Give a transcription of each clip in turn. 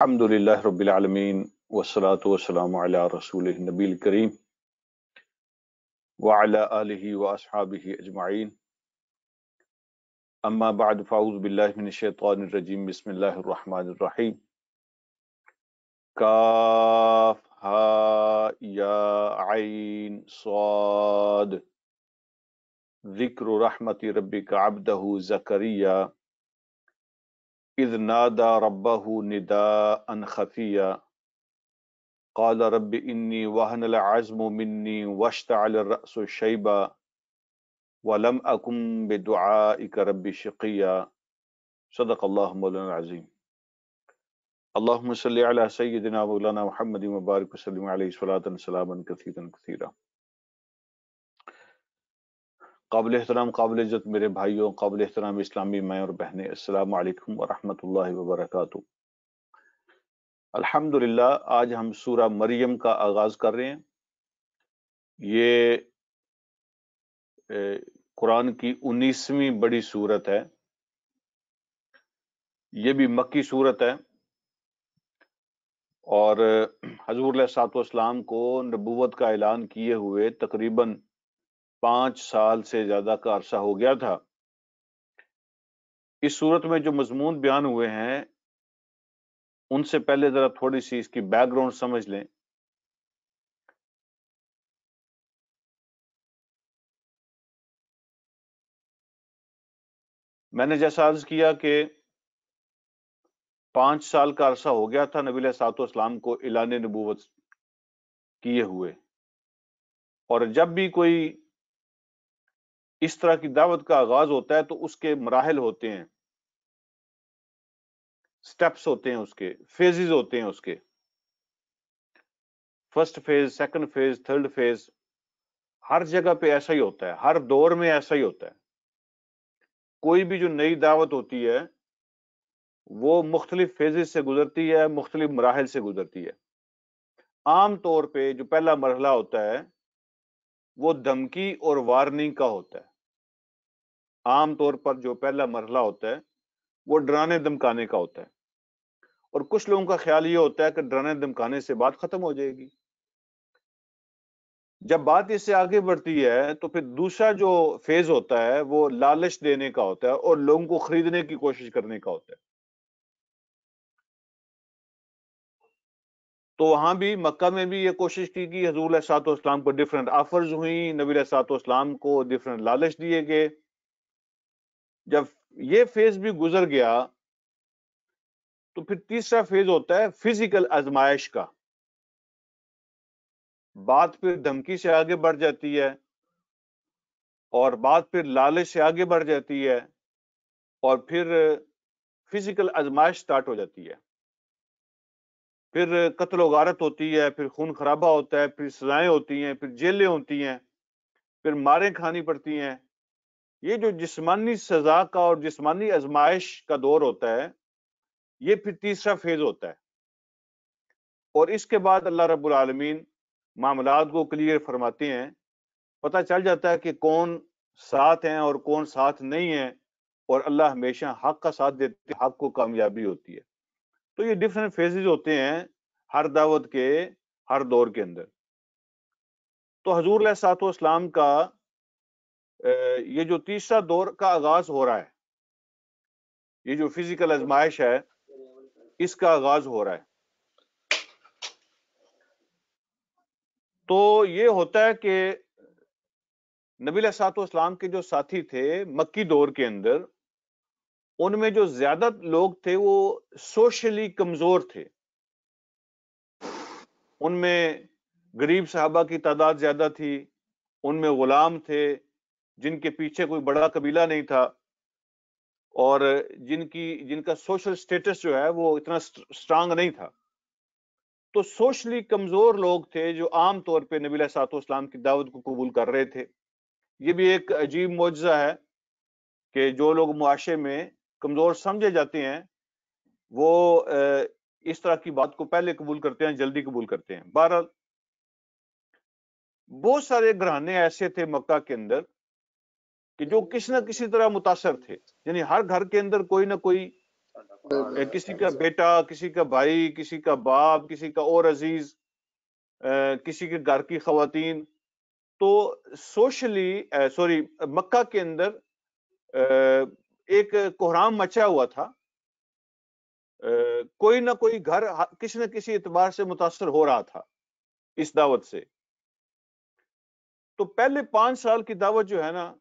الحمدللہ رب العالمین والصلاة والسلام علی رسول النبی الکریم وعلی آلہ واصحابہ اجمعین اما بعد فاعوذ باللہ من الشیطان الرجیم بسم اللہ الرحمن الرحیم کاف ہا یا عین صاد ذکر رحمت ربک عبدہ زکریا اذ نادى ربه نداء خفيا قال رب إني وهن العظم مني واشتعل الرأس شيبا ولم أكن بدعائك رب شقيا صدق الله مولانا العظيم اللهم صل على سيدنا مولانا محمد وبارك وسلم عليه صلاة سلاما كثيرا كثيرا. قابل احترام قابل عزت میرے بھائیوں، قابل احترام اسلامی مائیں اور بہنیں، السلام علیکم ورحمۃ اللہ وبرکاتہ. الحمدللہ آج ہم سورہ مریم کا آغاز کر رہے ہیں. یہ قرآن کی 19ویں بڑی سورت ہے. یہ بھی مکی سورت ہے اور حضور علیہ الصلوۃ والسلام کو نبوت کا اعلان کیے ہوئے تقریباً 5 سال سے زیادہ کا عرصہ ہو گیا تھا. اس سورت میں جو مضمون بیان ہوئے ہیں ان سے پہلے ذرا تھوڑی سی اس کی بیک گراؤنڈ سمجھ لیں. میں نے جیسا عرض کیا کہ 5 سال کا عرصہ ہو گیا تھا نبی علیہ الصلوۃ والسلام کو اعلان نبوت کیے ہوئے، اور جب بھی کوئی اس طرح کی دعوت کا آغاز ہوتا ہے تو اس کے مراحل ہوتے ہیں، سٹیپس ہوتے ہیں، اس کے فیزز ہوتے ہیں. اس کے first phase, second phase, third phase, ہر جگہ پہ ایسا ہی ہوتا ہے، ہر دور میں ایسا ہی ہوتا ہے. کوئی بھی جو نئی دعوت ہوتی ہے وہ مختلف فیزز سے گزرتی ہے، مختلف مراحل سے گزرتی ہے. عام طور پہ جو پہلا مرحلہ ہوتا ہے وہ دھمکی اور وارننگ کا ہوتا ہے. عام طور پر جو پہلا مرحلہ ہوتا ہے وہ ڈرانے دھمکانے کا ہوتا ہے، اور کچھ لوگوں کا خیال یہ ہوتا ہے کہ ڈرانے دھمکانے سے بات ختم ہو جائے گی. جب بات اس سے آگے بڑھتی ہے تو پھر دوسرا جو فیز ہوتا ہے وہ لالچ دینے کا ہوتا ہے اور لوگوں کو خریدنے کی کوشش کرنے کا ہوتا ہے. تو وہاں بھی مکہ میں بھی یہ کوشش کی کہ حضور علیہ الصلوۃ والسلام کو ڈفرینٹ آفرز ہوئیں، نبی علیہ الصلوۃ والسلام کو ڈفرینٹ لالچ دیے گئے. جب یہ فیز بھی گزر گیا تو پھر تیسرا فیز ہوتا ہے فزیکل آزمائش کا. بات پھر دھمکی سے آگے بڑھ جاتی ہے اور بات پھر لالچ سے آگے بڑھ جاتی ہے اور پھر فزیکل آزمائش سٹارٹ ہو جاتی ہے. پھر قتل و غارت ہوتی ہے، پھر خون خرابہ ہوتا ہے، پھر سزائیں ہوتی ہیں، پھر جیلیں ہوتی ہیں، پھر ماریں کھانی پڑتی ہیں. یہ جو جسمانی سزا کا اور جسمانی آزمائش کا دور ہوتا ہے یہ پھر تیسرا فیز ہوتا ہے. اور اس کے بعد اللہ رب العالمین معاملات کو کلیئر فرماتے ہیں، پتہ چل جاتا ہے کہ کون ساتھ ہیں اور کون ساتھ نہیں ہیں، اور اللہ ہمیشہ حق کا ساتھ دیتے ہیں، حق کو کامیابی ہوتی ہے. تو یہ ڈفرینٹ فیزز ہوتے ہیں ہر دعوت کے ہر دور کے اندر. تو حضور علیہ الصلوۃ والسلام کا یہ جو تیسرا دور کا آغاز ہو رہا ہے، یہ جو فزیکل آزمائش ہے اس کا آغاز ہو رہا ہے. تو یہ ہوتا ہے کہ نبی علیہ الصلوۃ والسلام کے جو ساتھی تھے مکی دور کے اندر، ان میں جو زیادہ لوگ تھے وہ سوشلی کمزور تھے. ان میں غریب صحابہ کی تعداد زیادہ تھی، ان میں غلام تھے جن کے پیچھے کوئی بڑا قبیلہ نہیں تھا، اور جن کا سوشل سٹیٹس جو ہے وہ اتنا سٹرانگ نہیں تھا. تو سوشلی کمزور لوگ تھے جو عام طور پہ نبی علیہ الصلوۃ والسلام کی دعوت کو قبول کر رہے تھے. یہ بھی ایک عجیب معجزہ ہے کہ جو لوگ معاشرے میں کمزور سمجھے جاتے ہیں وہ اس طرح کی بات کو پہلے قبول کرتے ہیں، جلدی قبول کرتے ہیں. بہرحال بہت سارے گھرانے ایسے تھے مکہ کے اندر کہ جو کسی نہ کسی طرح متاثر تھے، یعنی ہر گھر کے اندر کوئی نہ کوئی کسی کا بیٹا، کسی کا بھائی، کسی کا باپ، کسی کا اور عزیز، کسی کے گھر کی خواتین. تو سوشلی مکہ کے اندر ایک کوہرام مچا ہوا تھا. کوئی نہ کوئی گھر کسی نہ کسی اعتبار سے متاثر ہو رہا تھا اس دعوت سے. تو پہلے 5 سال کی دعوت جو ہے نا،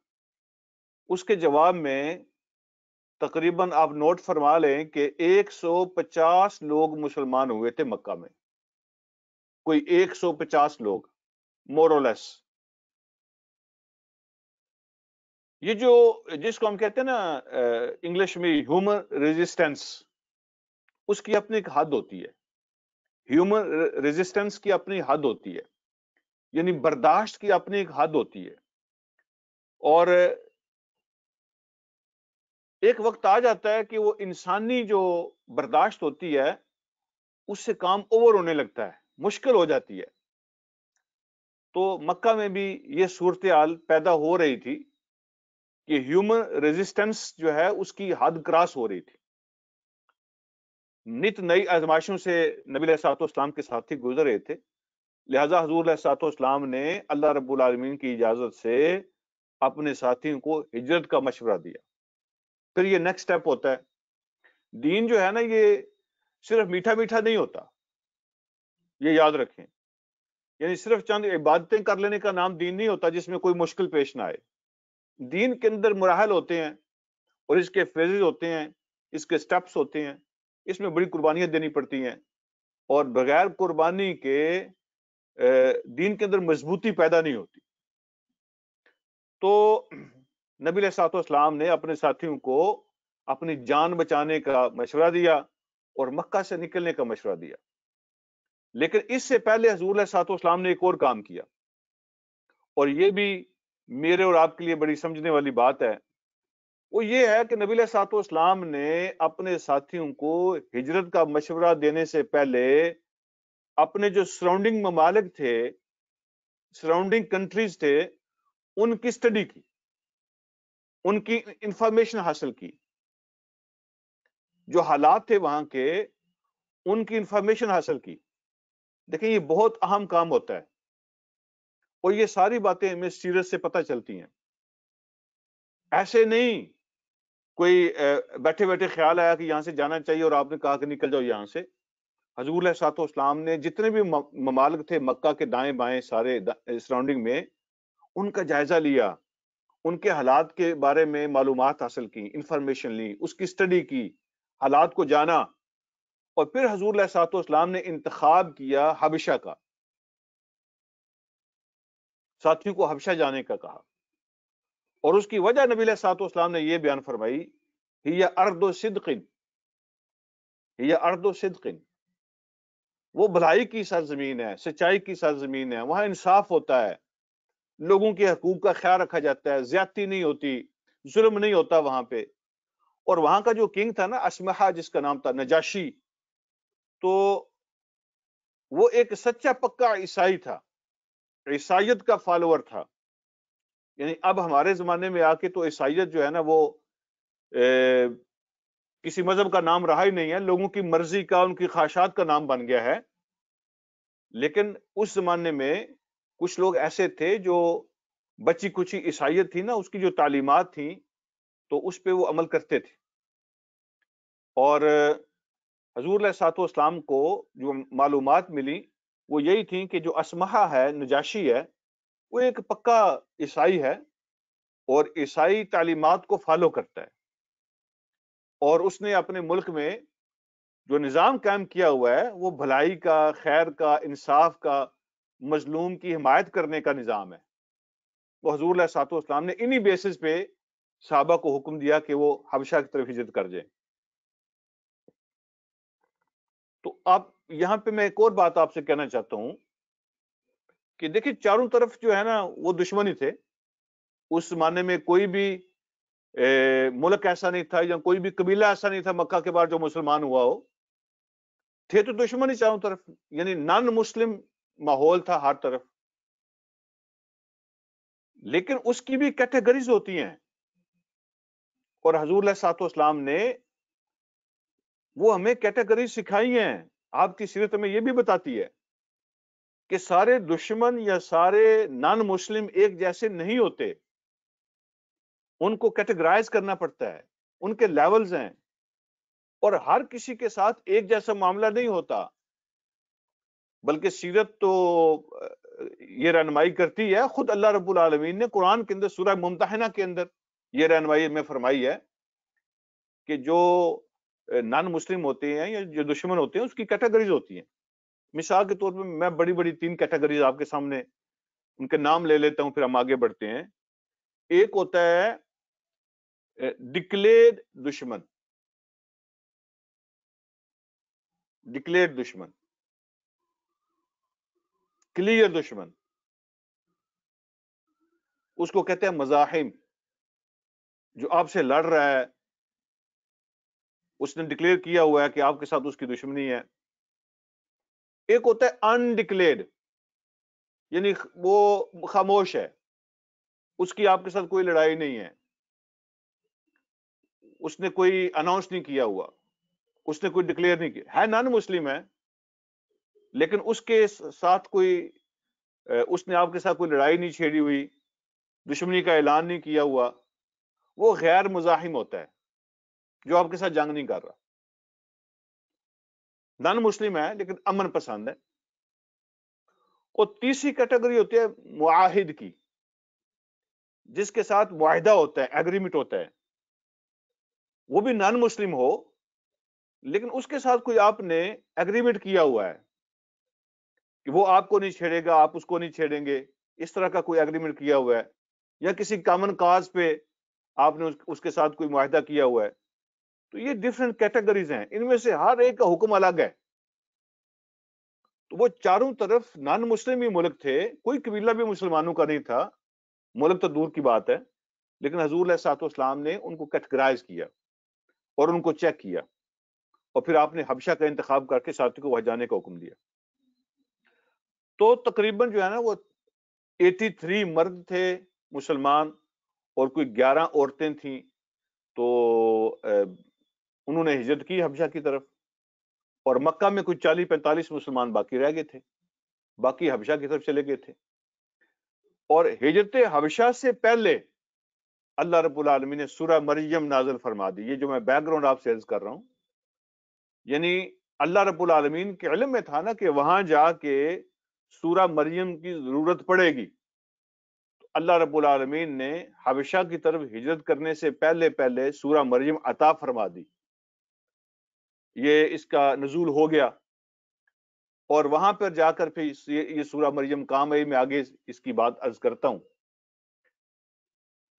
اس کے جواب میں تقریباً آپ نوٹ فرما لیں کہ 150 لوگ مسلمان ہوئے تھے مکہ میں. کوئی 150 لوگ مور اور لیس. یہ جو جس کو ہم کہتے ہیں نا انگلش میں ہیومن ریزسٹنس، اس کی اپنی ایک حد ہوتی ہے. ہیومن ریزسٹنس کی اپنی حد ہوتی ہے، یعنی برداشت کی اپنی ایک حد ہوتی ہے. اور ایک وقت آ جاتا ہے کہ وہ انسانی جو برداشت ہوتی ہے اس سے کام اوور ہونے لگتا ہے، مشکل ہو جاتی ہے. تو مکہ میں بھی یہ صورتحال پیدا ہو رہی تھی کہ ہیومن ریزسٹنس جو ہے اس کی حد کراس ہو رہی تھی. نت نئی آزمائشوں سے نبی علیہ الصلوۃ والسلام کے ساتھی گزر رہے تھے. لہٰذا حضور علیہ الصلوۃ والسلام نے اللہ رب العالمین کی اجازت سے اپنے ساتھیوں کو ہجرت کا مشورہ دیا. پھر یہ نیکسٹ سٹیپ ہوتا ہے. دین جو ہے نا یہ صرف میٹھا میٹھا نہیں ہوتا، یہ یاد رکھیں. یعنی صرف چند عبادتیں کر لینے کا نام دین نہیں ہوتا جس میں کوئی مشکل پیش نہ آئے. دین کے اندر مراحل ہوتے ہیں اور اس کے فیزز ہوتے ہیں، اس کے سٹیپس ہوتے ہیں. اس میں بڑی قربانیاں دینی پڑتی ہیں، اور بغیر قربانی کے دین کے اندر مضبوطی پیدا نہیں ہوتی. تو نبی علیہ الصلوۃ والسلام نے اپنے ساتھیوں کو اپنی جان بچانے کا مشورہ دیا اور مکہ سے نکلنے کا مشورہ دیا. لیکن اس سے پہلے حضور علیہ الصلوۃ والسلام نے ایک اور کام کیا، اور یہ بھی میرے اور آپ کے لیے بڑی سمجھنے والی بات ہے. وہ یہ ہے کہ نبی علیہ الصلوۃ والسلام نے اپنے ساتھیوں کو ہجرت کا مشورہ دینے سے پہلے اپنے جو سراؤنڈنگ ممالک تھے، سراؤنڈنگ کنٹریز تھے، ان کی اسٹڈی کی، ان کی انفارمیشن حاصل کی. جو حالات تھے وہاں کے، ان کی انفارمیشن حاصل کی. دیکھیں یہ بہت اہم کام ہوتا ہے، اور یہ ساری باتیں ہمیں سیرت سے پتہ چلتی ہیں. ایسے نہیں کوئی بیٹھے بیٹھے خیال آیا کہ یہاں سے جانا چاہیے اور آپ نے کہا کہ نکل جاؤ یہاں سے. حضور علیہ الصلوۃ والسلام نے جتنے بھی ممالک تھے مکہ کے دائیں بائیں سارے سراؤنڈنگ میں، ان کا جائزہ لیا، ان کے حالات کے بارے میں معلومات حاصل کی، انفارمیشن لی، اس کی اسٹڈی کی، حالات کو جانا. اور پھر حضور علیہ الصلوۃ والسلام نے انتخاب کیا حبشہ کا، ساتھیوں کو حبشہ جانے کا کہا. اور اس کی وجہ نبی علیہ الصلوۃ والسلام نے یہ بیان فرمائی، ہی ارض صدق، ہی ارض صدق، وہ بھلائی کی سرزمین ہے، سچائی کی سرزمین ہے. وہاں انصاف ہوتا ہے، لوگوں کے حقوق کا خیال رکھا جاتا ہے، زیادتی نہیں ہوتی، ظلم نہیں ہوتا وہاں پہ. اور وہاں کا جو کنگ تھا نا اسمحہ، جس کا نام تھا نجاشی، تو وہ ایک سچا پکا عیسائی تھا، عیسائیت کا فالوور تھا. یعنی اب ہمارے زمانے میں آ کے تو عیسائیت جو ہے نا وہ کسی مذہب کا نام رہا ہی نہیں ہے، لوگوں کی مرضی کا، ان کی خواہشات کا نام بن گیا ہے. لیکن اس زمانے میں کچھ لوگ ایسے تھے جو بچی کچی عیسائیت تھی نا، اس کی جو تعلیمات تھیں تو اس پہ وہ عمل کرتے تھے. اور حضور علیہ الصلوۃ والسلام کو جو معلومات ملی وہ یہی تھیں کہ جو اسمحہ ہے، نجاشی ہے، وہ ایک پکا عیسائی ہے اور عیسائی تعلیمات کو فالو کرتا ہے. اور اس نے اپنے ملک میں جو نظام قائم کیا ہوا ہے وہ بھلائی کا، خیر کا، انصاف کا، مظلوم کی حمایت کرنے کا نظام ہے. وہ حضور علیہ الصلوۃ والسلام نے انہی بیسس پہ صحابہ کو حکم دیا کہ وہ حبشہ کی طرف ہجرت کر جائیں. تو آپ یہاں پہ میں ایک اور بات آپ سے کہنا چاہتا ہوں کہ دیکھیں چاروں طرف جو ہے نا وہ دشمنی تھے. اس زمانے میں کوئی بھی ملک ایسا نہیں تھا یا کوئی بھی قبیلہ ایسا نہیں تھا مکہ کے بعد جو مسلمان ہوا ہو. تھے تو دشمنی چاروں طرف، یعنی نان مسلم ماحول تھا ہر طرف. لیکن اس کی بھی کیٹیگریز ہوتی ہیں، اور حضور علیہ الصلوۃ والسلام نے وہ ہمیں کیٹیگری سکھائی ہیں. آپ کی سیرت میں یہ بھی بتاتی ہے کہ سارے دشمن یا سارے نان مسلم ایک جیسے نہیں ہوتے، ان کو کیٹیگرائز کرنا پڑتا ہے، ان کے لیولز ہیں، اور ہر کسی کے ساتھ ایک جیسا معاملہ نہیں ہوتا. بلکہ سیرت تو یہ رہنمائی کرتی ہے، خود اللہ رب العالمین نے قرآن کے اندر سورہ ممتحنہ کے اندر یہ رہنمائی میں فرمائی ہے کہ جو نان مسلم ہوتے ہیں یا جو دشمن ہوتے ہیں اس کی کیٹیگریز ہوتی ہیں. مثال کے طور پہ میں بڑی بڑی 3 کیٹیگریز آپ کے سامنے ان کے نام لے لیتا ہوں، پھر ہم آگے بڑھتے ہیں. ایک ہوتا ہے ڈکلیئرڈ دشمن، ڈکلیئرڈ دشمن، کلیئر دشمن، اس کو کہتے ہیں مزاحم. جو آپ سے لڑ رہا ہے، اس نے ڈکلیئر کیا ہوا ہے کہ آپ کے ساتھ اس کی دشمنی ہے. ایک ہوتا ہے انڈکلیئرڈ، یعنی وہ خاموش ہے، اس کی آپ کے ساتھ کوئی لڑائی نہیں ہے، اس نے کوئی اناؤنس نہیں کیا ہوا، اس نے کوئی ڈکلیئر نہیں کیا ہے، نان مسلم ہے لیکن اس کے ساتھ کوئی اس نے آپ کے ساتھ کوئی لڑائی نہیں چھیڑی ہوئی، دشمنی کا اعلان نہیں کیا ہوا. وہ غیر مزاحم ہوتا ہے، جو آپ کے ساتھ جنگ نہیں کر رہا، نان مسلم ہے لیکن امن پسند ہے. اور تیسری کیٹیگری ہوتی ہے معاہد کی، جس کے ساتھ معاہدہ ہوتا ہے، ایگریمنٹ ہوتا ہے. وہ بھی نان مسلم ہو لیکن اس کے ساتھ کوئی آپ نے ایگریمنٹ کیا ہوا ہے کہ وہ آپ کو نہیں چھیڑے گا، آپ اس کو نہیں چھیڑیں گے، اس طرح کا کوئی ایگریمنٹ کیا ہوا ہے، یا کسی کامن کاز پہ آپ نے اس کے ساتھ کوئی معاہدہ کیا ہوا ہے. تو یہ ڈفرینٹ کیٹیگریز ہیں، ان میں سے ہر ایک کا حکم الگ ہے. تو وہ چاروں طرف نان مسلم ہی ملک تھے، کوئی قبیلہ بھی مسلمانوں کا نہیں تھا، ملک تو دور کی بات ہے، لیکن حضور علیہ الصلوۃ والسلام نے ان کو کیٹیگرائز کیا اور ان کو چیک کیا، اور پھر آپ نے حبشہ کا انتخاب کر کے ساتھی کو وہاں جانے کا حکم دیا. تو تقریباً جو ہے نا وہ 83 مرد تھے مسلمان، اور کوئی 11 عورتیں تھیں. تو انہوں نے ہجرت کی حبشہ کی طرف، اور مکہ میں کوئی 40-45 مسلمان باقی رہ گئے تھے، باقی حبشہ کی طرف چلے گئے تھے. اور ہجرت حبشہ سے پہلے اللہ رب العالمین نے سورہ مریم نازل فرما دی. یہ جو میں بیک گراؤنڈ آپ سے عرض کر رہا ہوں، یعنی اللہ رب العالمین کے علم میں تھا نا کہ وہاں جا کے سورہ مریم کی ضرورت پڑے گی. اللہ رب العالمین نے حبشہ کی طرف ہجرت کرنے سے پہلے پہلے سورہ مریم عطا فرما دی. یہ اس کا نزول ہو گیا، اور وہاں پر جا کر پھر یہ سورہ مریم کام آئی. میں آگے اس کی بات عرض کرتا ہوں.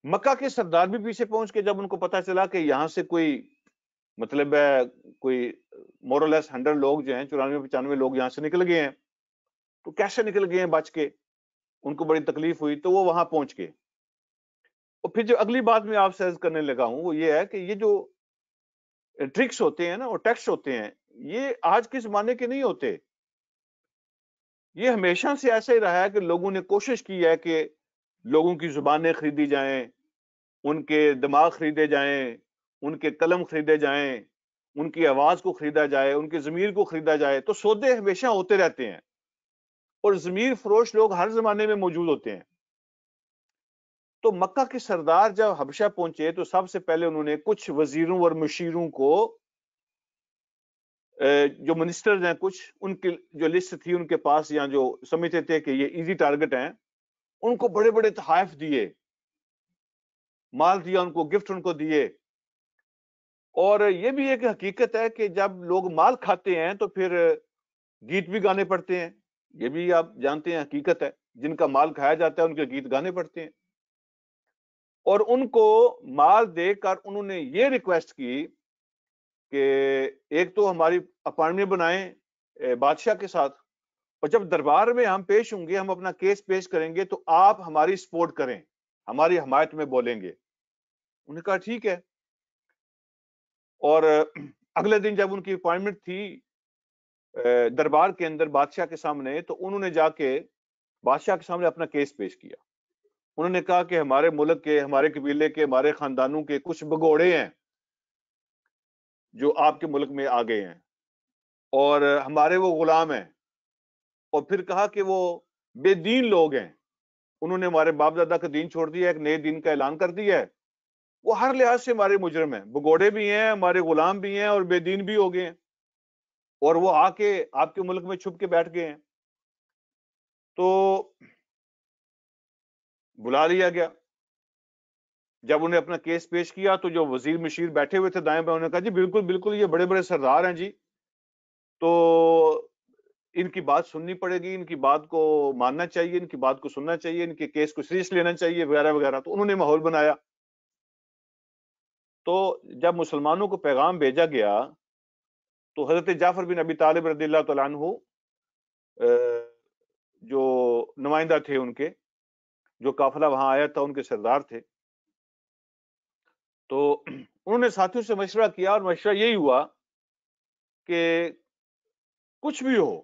مکہ کے سردار بھی پیچھے پہنچ کے جب ان کو پتا چلا کہ یہاں سے کوئی مطلب ہے کوئی مورلیس 100 لوگ جو ہیں، 94-95 لوگ یہاں سے نکل گئے ہیں، تو کیسے نکل گئے ہیں بچ کے، ان کو بڑی تکلیف ہوئی، تو وہ وہاں پہنچ گئے. اور پھر جو اگلی بات میں آپ سے عرض کرنے لگا ہوں وہ یہ ہے کہ یہ جو ٹرکس ہوتے ہیں نا، اور ٹیکس ہوتے ہیں، یہ آج کے زمانے کے نہیں ہوتے. یہ ہمیشہ سے ایسا ہی رہا ہے کہ لوگوں نے کوشش کی ہے کہ لوگوں کی زبانیں خریدی جائیں، ان کے دماغ خریدے جائیں، ان کے قلم خریدے جائیں، ان کی آواز کو خریدا جائے، ان کے ضمیر کو خریدا جائے. تو سودے ہمیشہ ہوتے رہتے ہیں، اور ضمیر فروش لوگ ہر زمانے میں موجود ہوتے ہیں. تو مکہ کے سردار جب حبشہ پہنچے تو سب سے پہلے انہوں نے کچھ وزیروں اور مشیروں کو، جو منسٹرز ہیں کچھ، ان کی جو لسٹ تھی ان کے پاس، یا جو سمجھتے تھے کہ یہ ایزی ٹارگٹ ہیں، ان کو بڑے بڑے تحائف دیے، مال دیا ان کو، گفٹ ان کو دیے. اور یہ بھی ایک حقیقت ہے کہ جب لوگ مال کھاتے ہیں تو پھر گیت بھی گانے پڑتے ہیں. یہ بھی آپ جانتے ہیں، حقیقت ہے، جن کا مال کھایا جاتا ہے ان کے گیت گانے پڑتے ہیں. اور ان کو مال دے کر انہوں نے یہ ریکویسٹ کی کہ ایک تو ہماری اپائنٹمنٹ بنائیں بادشاہ کے ساتھ، اور جب دربار میں ہم پیش ہوں گے، ہم اپنا کیس پیش کریں گے تو آپ ہماری سپورٹ کریں، ہماری حمایت میں بولیں گے. انہوں نے کہا ٹھیک ہے. اور اگلے دن جب ان کی اپائنٹمنٹ تھی دربار کے اندر بادشاہ کے سامنے، تو انہوں نے جا کے بادشاہ کے سامنے اپنا کیس پیش کیا. انہوں نے کہا کہ ہمارے ملک کے، ہمارے قبیلے کے، ہمارے خاندانوں کے کچھ بگوڑے ہیں، جو آپ کے ملک میں آ گئے ہیں اور ہمارے وہ غلام ہیں، اور پھر کہا کہ وہ بے دین لوگ ہیں، انہوں نے ہمارے باپ دادا کا دین چھوڑ دیا، ایک نئے دین کا اعلان کر دیا ہے، وہ ہر لحاظ سے ہمارے مجرم ہیں، بگوڑے بھی ہیں، ہمارے غلام بھی ہیں اور بے دین بھی ہو گئے ہیں، اور وہ آ کے آپ کے ملک میں چھپ کے بیٹھ گئے ہیں۔ تو بلا لیا گیا، جب انہیں اپنا کیس پیش کیا تو جو وزیر مشیر بیٹھے ہوئے تھے دائیں بائیں، انہوں نے کہا جی بالکل بالکل یہ بڑے بڑے سردار ہیں جی، تو ان کی بات سننی پڑے گی، ان کی بات کو ماننا چاہیے، ان کی بات کو سننا چاہیے، ان کے کیس کو سیریس لینا چاہیے وغیرہ وغیرہ۔ تو انہوں نے ماحول بنایا۔ تو جب مسلمانوں کو پیغام بھیجا گیا تو حضرت جعفر بن ابی طالب رضی اللہ تعالیٰ عنہ جو نمائندہ تھے ان کے، جو قافلہ وہاں آیا تھا، ان کے سردار تھے، تو انہوں نے ساتھیوں سے مشورہ کیا اور مشورہ یہی ہوا کہ کچھ بھی ہو،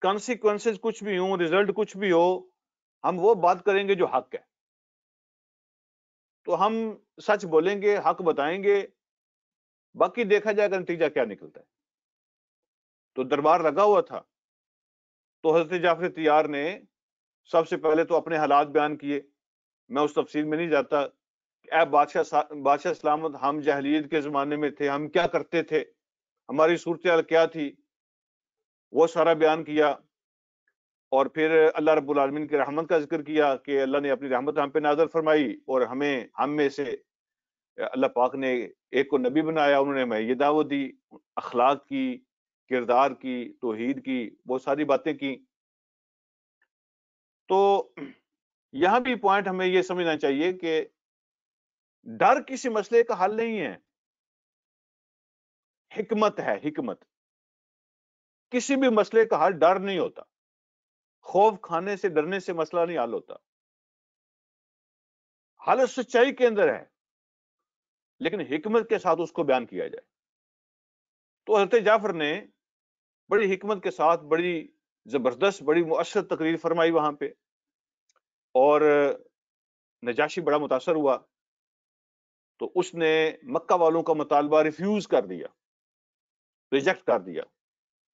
کانسیکوینسز کچھ بھی ہوں، ریزلٹ کچھ بھی ہو، ہم وہ بات کریں گے جو حق ہے، تو ہم سچ بولیں گے، حق بتائیں گے، باقی دیکھا جائے گا نتیجہ کیا نکلتا ہے۔ تو دربار لگا ہوا تھا، تو حضرت جعفر تیار نے سب سے پہلے تو اپنے حالات بیان کیے، میں اس تفصیل میں نہیں جاتا، اے بادشاہ سلامت، ہم جاہلیت کے زمانے میں تھے، ہم کیا کرتے تھے، ہماری صورتحال کیا تھی، وہ سارا بیان کیا، اور پھر اللہ رب العالمین کی رحمت کا ذکر کیا کہ اللہ نے اپنی رحمت ہم پہ نازل فرمائی اور ہم میں سے اللہ پاک نے ایک کو نبی بنایا، انہوں نے ہمیں یہ دعوت دی، اخلاق کی، کردار کی، توحید کی، وہ ساری باتیں کی۔ تو یہاں بھی پوائنٹ ہمیں یہ سمجھنا چاہیے کہ ڈر کسی مسئلے کا حل نہیں ہے، حکمت ہے، حکمت۔ کسی بھی مسئلے کا حل ڈر نہیں ہوتا، خوف کھانے سے، ڈرنے سے مسئلہ نہیں حل ہوتا، حل سچائی کے اندر ہے، لیکن حکمت کے ساتھ اس کو بیان کیا جائے۔ تو حضرت جعفر نے بڑی حکمت کے ساتھ بڑی زبردست، بڑی مؤثر تقریر فرمائی وہاں پہ، اور نجاشی بڑا متاثر ہوا، تو اس نے مکہ والوں کا مطالبہ ریفیوز کر دیا، ریجیکٹ کر دیا،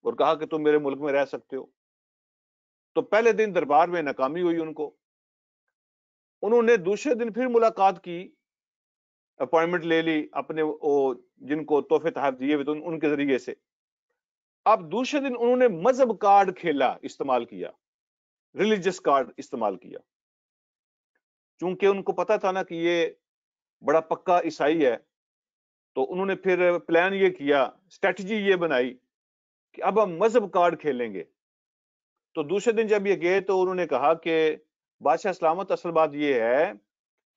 اور کہا کہ تم میرے ملک میں رہ سکتے ہو۔ تو پہلے دن دربار میں ناکامی ہوئی ان کو، انہوں نے دوسرے دن پھر ملاقات کی، اپوائنٹمنٹ لے لی اپنے جن کو تحفے تحائف دیے ہوئے تھے ان کے ذریعے سے۔ اب دوسرے دن انہوں نے مذہب کارڈ کھیلا، استعمال کیا، ریلیجس کارڈ استعمال کیا، چونکہ ان کو پتا تھا نا کہ یہ بڑا پکا عیسائی ہے، تو انہوں نے پھر پلان یہ کیا، اسٹریٹجی یہ بنائی کہ اب ہم مذہب کارڈ کھیلیں گے۔ تو دوسرے دن جب یہ گئے تو انہوں نے کہا کہ بادشاہ سلامت، اصل بات یہ ہے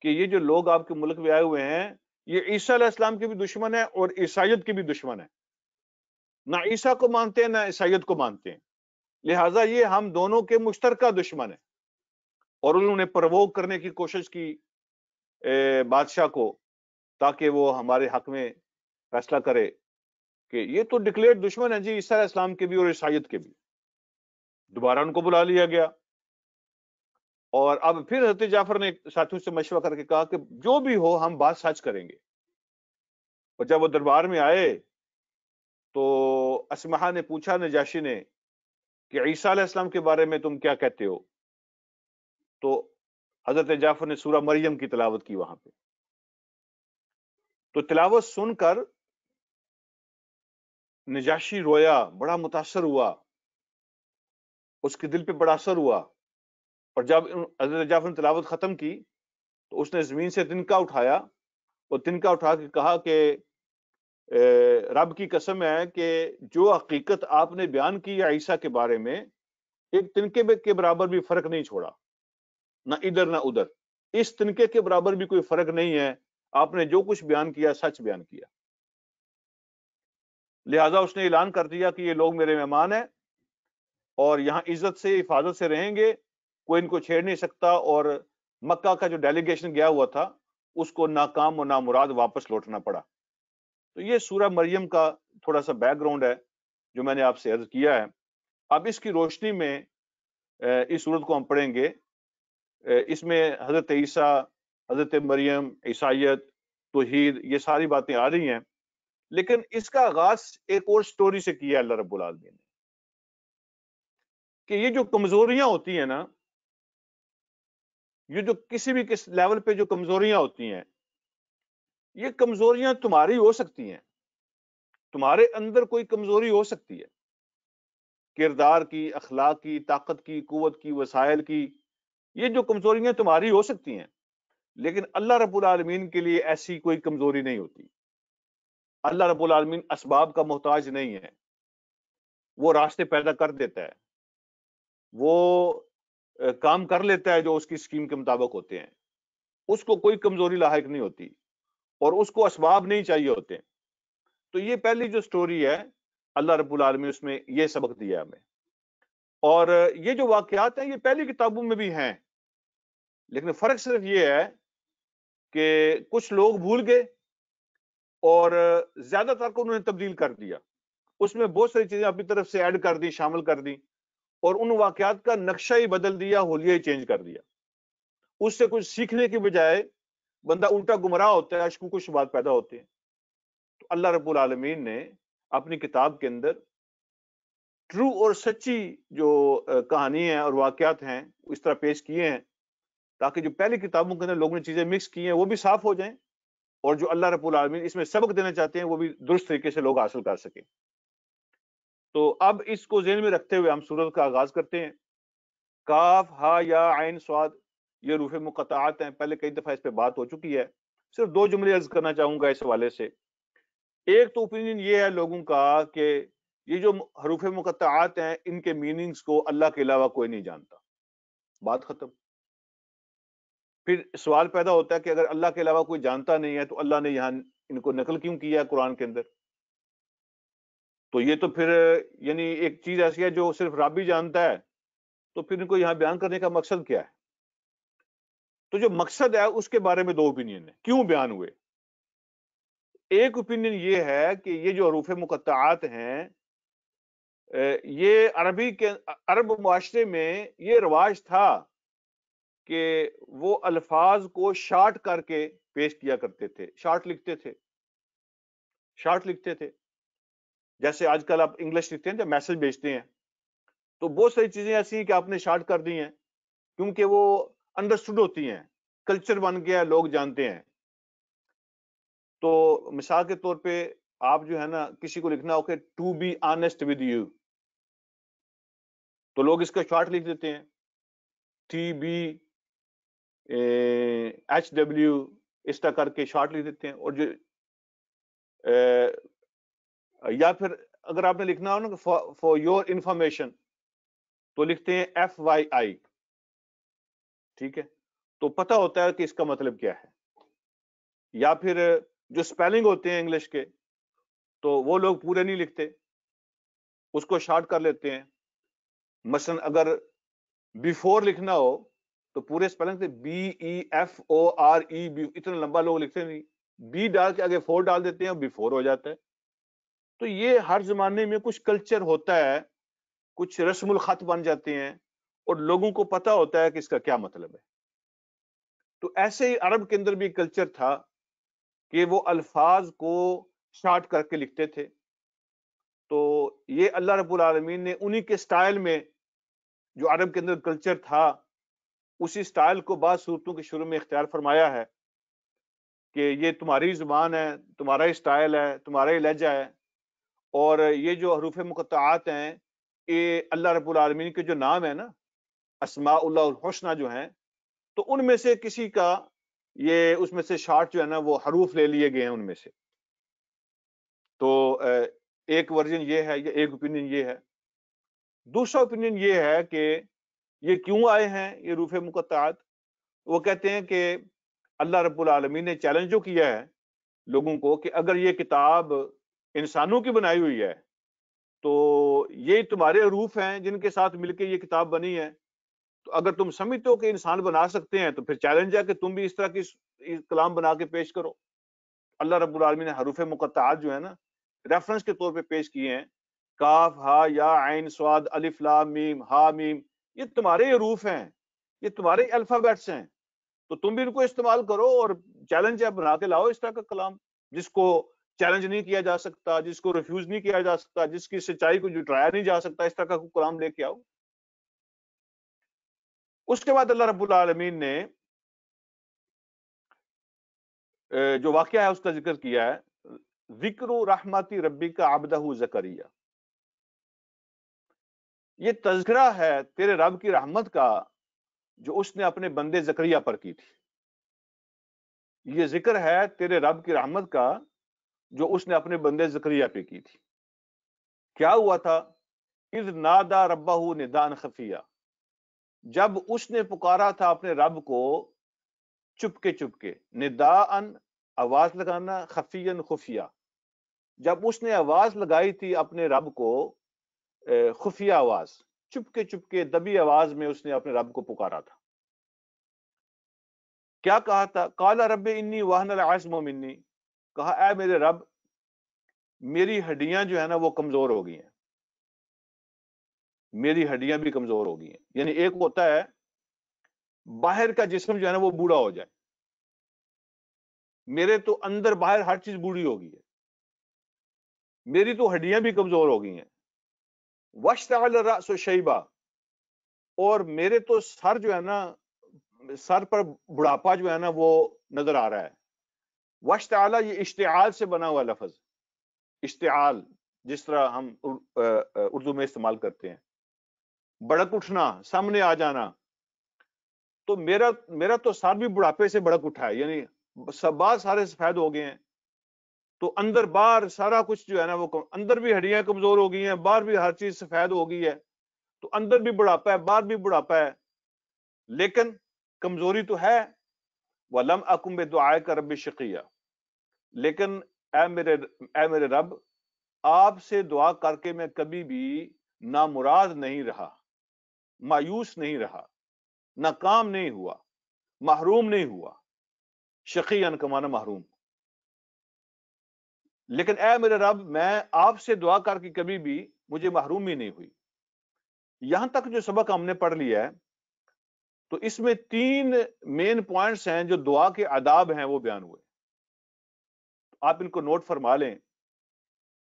کہ یہ جو لوگ آپ کے ملک میں آئے ہوئے ہیں، یہ عیسیٰ علیہ السلام کے بھی دشمن ہیں اور عیسائیت کے بھی دشمن ہیں، نہ عیسیٰ کو مانتے ہیں نہ عیسائیت کو مانتے ہیں، لہٰذا یہ ہم دونوں کے مشترکہ دشمن ہیں۔ اور انہوں نے پرووک کرنے کی کوشش کی بادشاہ کو، تاکہ وہ ہمارے حق میں فیصلہ کرے کہ یہ تو ڈکلیئر دشمن ہے جی، عیسیٰ علیہ السلام کے بھی اور عیسائیت کے بھی۔ دوبارہ ان کو بلا لیا گیا، اور اب پھر حضرت جعفر نے ساتھیوں سے مشورہ کر کے کہا کہ جو بھی ہو ہم بات سچ کریں گے۔ اور جب وہ دربار میں آئے تو اسمہا نے پوچھا نجاشی نے کہ عیسیٰ علیہ السلام کے بارے میں تم کیا کہتے ہو؟ تو حضرت جعفر نے سورہ مریم کی تلاوت کی وہاں پہ۔ تو تلاوت سن کر نجاشی رویا، بڑا متاثر ہوا، اس کے دل پہ بڑا اثر ہوا، اور جب حضرت جعفر نے تلاوت ختم کی تو اس نے زمین سے تنکا اٹھایا اور تنکا اٹھا کے کہا کہ رب کی قسم ہے کہ جو حقیقت آپ نے بیان کی ہے عیسیٰ کے بارے میں، ایک تنکے کے برابر بھی فرق نہیں چھوڑا، نہ ادھر نہ ادھر، اس تنکے کے برابر بھی کوئی فرق نہیں ہے، آپ نے جو کچھ بیان کیا سچ بیان کیا۔ لہذا اس نے اعلان کر دیا کہ یہ لوگ میرے مہمان ہیں اور یہاں عزت سے، حفاظت سے رہیں گے، کوئی ان کو چھیڑ نہیں سکتا، اور مکہ کا جو ڈیلیگیشن گیا ہوا تھا اس کو ناکام و نامراد واپس لوٹنا پڑا۔ تو یہ سورہ مریم کا تھوڑا سا بیک گراؤنڈ ہے جو میں نے آپ سے عرض کیا ہے۔ اب اس کی روشنی میں اس صورت کو ہم پڑھیں گے، اس میں حضرت عیسیٰ، حضرت مریم، عیسائیت، توحید، یہ ساری باتیں آ رہی ہیں، لیکن اس کا آغاز ایک اور سٹوری سے کیا اللہ رب العالمین نے، کہ یہ جو کمزوریاں ہوتی ہیں نا، یہ جو کسی بھی کس لیول پہ جو کمزوریاں ہوتی ہیں، یہ کمزوریاں تمہاری ہو سکتی ہیں، تمہارے اندر کوئی کمزوری ہو سکتی ہے، کردار کی، اخلاق کی، طاقت کی، قوت کی، وسائل کی، یہ جو کمزوریاں تمہاری ہو سکتی ہیں، لیکن اللہ رب العالمین کے لیے ایسی کوئی کمزوری نہیں ہوتی۔ اللہ رب العالمین اسباب کا محتاج نہیں ہے، وہ راستے پیدا کر دیتا ہے، وہ کام کر لیتا ہے جو اس کی اسکیم کے مطابق ہوتے ہیں، اس کو کوئی کمزوری لاحق نہیں ہوتی اور اس کو اسباب نہیں چاہیے ہوتے۔ تو یہ پہلی جو سٹوری ہے، اللہ رب العالمین اس میں یہ سبق دیا ہمیں، اور یہ جو واقعات ہیں یہ پہلی کتابوں میں بھی ہیں، لیکن فرق صرف یہ ہے کہ کچھ لوگ بھول گئے اور زیادہ تر کو انہوں نے تبدیل کر دیا، اس میں بہت ساری چیزیں اپنی طرف سے ایڈ کر دی، شامل کر دی، اور ان واقعات کا نقشہ ہی بدل دیا، حلیہ ہی چینج کر دیا۔ اس سے کچھ سیکھنے کی بجائے بندہ الٹا گمراہ ہوتا ہے، اشکوک و شبہات پیدا ہوتے ہیں۔ تو اللہ رب العالمین نے اپنی کتاب کے اندر ٹرو اور سچی جو کہانی ہیں اور واقعات ہیں اس طرح پیش کیے ہیں تاکہ جو پہلی کتابوں کے اندر لوگوں نے چیزیں مکس کی ہیں وہ بھی صاف ہو جائیں، اور جو اللہ رب العالمین اس میں سبق دینا چاہتے ہیں وہ بھی درست طریقے سے لوگ حاصل کر سکیں۔ تو اب اس کو ذہن میں رکھتے ہوئے ہم سورت کا آغاز کرتے ہیں۔ کاف ہا یا عین صاد، یہ حروف مقطعات ہیں، پہلے کئی دفعہ اس پہ بات ہو چکی ہے، صرف دو جملے عرض کرنا چاہوں گا اس حوالے سے۔ ایک تو اوپینین یہ ہے لوگوں کا کہ یہ جو حروف مقطعات ہیں ان کے میننگز کو اللہ کے علاوہ کوئی نہیں جانتا، بات ختم۔ پھر سوال پیدا ہوتا ہے کہ اگر اللہ کے علاوہ کوئی جانتا نہیں ہے تو اللہ نے یہاں ان کو نقل کیوں کیا ہے قرآن کے اندر؟ تو یہ تو پھر یعنی ایک چیز ایسی ہے جو صرف رب ہی جانتا ہے، تو پھر ان کو یہاں بیان کرنے کا مقصد کیا ہے؟ تو جو مقصد ہے اس کے بارے میں دو اوپینین ہیں، کیوں بیان ہوئے۔ ایک اوپینین یہ ہے کہ یہ جو حروف مقطعات ہیں یہ عرب معاشرے میں یہ رواج تھا کہ وہ الفاظ کو شارٹ کر کے پیش کیا کرتے تھے، شارٹ لکھتے تھے۔ جیسے آج کل آپ انگلش لکھتے ہیں جب میسج بھیجتے ہیں تو بہت ساری چیزیں ایسی ہیں کہ آپ نے شارٹ کر دی ہیں کیونکہ وہ انڈرسٹوڈ ہوتی ہیں، کلچر بن گیا، لوگ جانتے ہیں۔ تو مثال کے طور پہ آپ جو ہے نا کسی کو لکھنا ہو کہ to be honest with you, تو لوگ اس کا شارٹ لکھ دیتے ہیں، ٹی بی ایچ ڈبلیو، اس طرح کر کے شارٹ لکھ دیتے ہیں۔ اور جو یا پھر اگر آپ نے لکھنا ہو نا فار یور انفارمیشن تو لکھتے ہیں ایف وائی آئی، ٹھیک ہے، تو پتہ ہوتا ہے کہ اس کا مطلب کیا ہے۔ یا پھر جو سپیلنگ ہوتے ہیں انگلش کے تو وہ لوگ پورے نہیں لکھتے، اس کو شارٹ کر لیتے ہیں۔ مثلا اگر بیفور لکھنا ہو تو پورے سپیلنگ سے B E F O R E, اتنا لمبا لوگ لکھتے نہیں، بی ڈال کے آگے فور ڈال دیتے ہیں، بیفور ہو جاتا ہے۔ تو یہ ہر زمانے میں کچھ کلچر ہوتا ہے، کچھ رسم الخط بن جاتے ہیں اور لوگوں کو پتہ ہوتا ہے کہ اس کا کیا مطلب ہے۔ تو ایسے ہی عرب کے اندر بھی کلچر تھا کہ وہ الفاظ کو شارٹ کر کے لکھتے تھے۔ تو یہ اللہ رب العالمین نے انہی کے سٹائل میں جو عرب کے اندر کلچر تھا اسی سٹائل کو بعض صورتوں کے شروع میں اختیار فرمایا ہے کہ یہ تمہاری زبان ہے، تمہارا ہی سٹائل ہے، تمہارا ہی لہجہ ہے، اور یہ جو حروف مقطعات ہیں یہ اللہ رب العالمین کے جو نام ہے نا، اسماء اللہ الحسنہ جو ہیں، تو ان میں سے کسی کا یہ اس میں سے شارٹ جو ہے نا وہ حروف لے لیے گئے ہیں ان میں سے۔ تو ایک ورژن یہ ہے، ایک اوپینین یہ ہے۔ دوسرا اوپینین یہ ہے کہ یہ کیوں آئے ہیں یہ حروف مقطعات؟ وہ کہتے ہیں کہ اللہ رب العالمین نے چیلنج جو کیا ہے لوگوں کو کہ اگر یہ کتاب انسانوں کی بنائی ہوئی ہے تو یہ تمہارے حروف ہیں جن کے ساتھ مل کے یہ کتاب بنی ہے، تو اگر تم سمجھتے ہو کہ انسان بنا سکتے ہیں تو پھر چیلنج ہے کہ تم بھی اس طرح کی کلام بنا کے پیش کرو۔ اللہ رب العالمین نے حروف مقطعات جو ہے نا ریفرنس کے طور پہ پیش کیے ہیں، کاف ہا یا عین صاد الف لام میم ہا میم، یہ تمہارے حروف ہیں، یہ تمہارے الفابیٹس ہیں، تو تم بھی ان کو استعمال کرو اور چیلنج ہے بنا کے لاؤ اس طرح کا کلام جس کو چیلنج نہیں کیا جا سکتا، جس کو ریفیوز نہیں کیا جا سکتا، جس کی سچائی کو جھٹلایا نہیں جا سکتا، اس طرح کا کوئی کلام لے کے آؤ۔ اس کے بعد اللہ رب العالمین نے جو واقعہ ہے اس کا ذکر کیا ہے، ذکر رحمت ربی کا عبدہ زکریا، یہ تذکرہ ہے تیرے رب کی رحمت کا جو اس نے اپنے بندے زکریا پر کی تھی۔ یہ ذکر ہے تیرے رب کی رحمت کا جو اس نے اپنے بندے زکریا پہ کی تھی۔ کیا ہوا تھا؟ اذ نادا ربہ ندان خفیہ، جب اس نے پکارا تھا اپنے رب کو چپ کے، نداءن آواز لگانا، خفین خفیہ، جب اس نے آواز لگائی تھی اپنے رب کو خفیہ آواز، چپ کے دبی آواز میں اس نے اپنے رب کو پکارا تھا۔ کیا کہا تھا؟ قال رب انی وہن العظم منی، کہا اے میرے رب میری ہڈیاں جو ہے نا وہ کمزور ہو گئی ہیں، میری ہڈیاں بھی کمزور ہو گئی ہیں۔ یعنی ایک ہوتا ہے باہر کا جسم جو ہے نا وہ بوڑھا ہو جائے، میرے تو اندر باہر ہر چیز بوڑھی ہو گئی ہے، میری تو ہڈیاں بھی کمزور ہو گئی ہیں۔ واشتعل الرأس شیبا، اور میرے تو سر جو ہے نا، سر پر بڑھاپا جو ہے نا وہ نظر آ رہا ہے۔ واشتعل یہ اشتعال سے بنا ہوا لفظ، اشتعال جس طرح ہم اردو میں استعمال کرتے ہیں، بڑک اٹھنا، سامنے آ جانا۔ تو میرا تو سر بھی بڑھاپے سے بڑک اٹھا ہے، یعنی بال سارے سفید ہو گئے ہیں، تو اندر باہر سارا کچھ جو ہے نا وہ اندر بھی ہڈیاں کمزور ہو گئی ہیں، باہر بھی ہر چیز سفید ہو گئی ہے، تو اندر بھی بڑھاپا ہے، باہر بھی بڑھاپا ہے، لیکن کمزوری تو ہے۔ وَلَمْ أَكُنْ بِدُعَائِكَ رَبِّ شَقِيًّا، لیکن اے میرے رب آپ سے دعا کر کے میں کبھی بھی نامراد نہیں رہا، مایوس نہیں رہا، ناکام نہیں ہوا، محروم نہیں ہوا۔ شقیان کا معنی محروم۔ لیکن اے میرے رب میں آپ سے دعا کر کے کبھی بھی مجھے محرومی نہیں ہوئی۔ یہاں تک جو سبق ہم نے پڑھ لیا ہے تو اس میں 3 مین پوائنٹس ہیں جو دعا کے آداب ہیں وہ بیان ہوئے، آپ ان کو نوٹ فرما لیں۔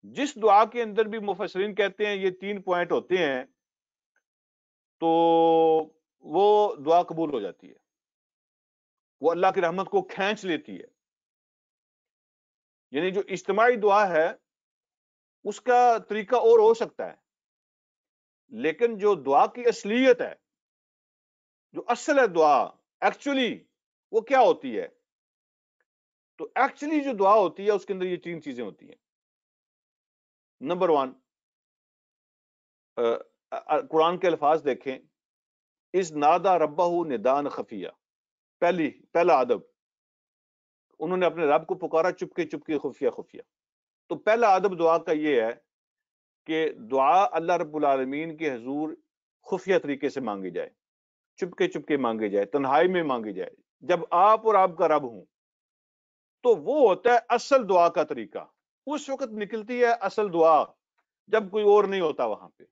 جس دعا کے اندر بھی مفسرین کہتے ہیں یہ 3 پوائنٹ ہوتے ہیں تو وہ دعا قبول ہو جاتی ہے، وہ اللہ کی رحمت کو کھینچ لیتی ہے۔ یعنی جو اجتماعی دعا ہے اس کا طریقہ اور ہو سکتا ہے، لیکن جو دعا کی اصلیت ہے، جو اصل ہے دعا ایکچولی وہ کیا ہوتی ہے؟ تو ایکچولی جو دعا ہوتی ہے اس کے اندر یہ 3 چیزیں ہوتی ہیں۔ نمبر 1، قرآن کے الفاظ دیکھیں، اس نادا ربہ ندان خفیہ، پہلا ادب، انہوں نے اپنے رب کو پکارا چپ کے خفیہ۔ تو پہلا ادب دعا کا یہ ہے کہ دعا اللہ رب العالمین کے حضور خفیہ طریقے سے مانگی جائے، چپ کے مانگی جائے، تنہائی میں مانگی جائے، جب آپ اور آپ کا رب ہوں، تو وہ ہوتا ہے اصل دعا کا طریقہ۔ اس وقت نکلتی ہے اصل دعا جب کوئی اور نہیں ہوتا وہاں پہ۔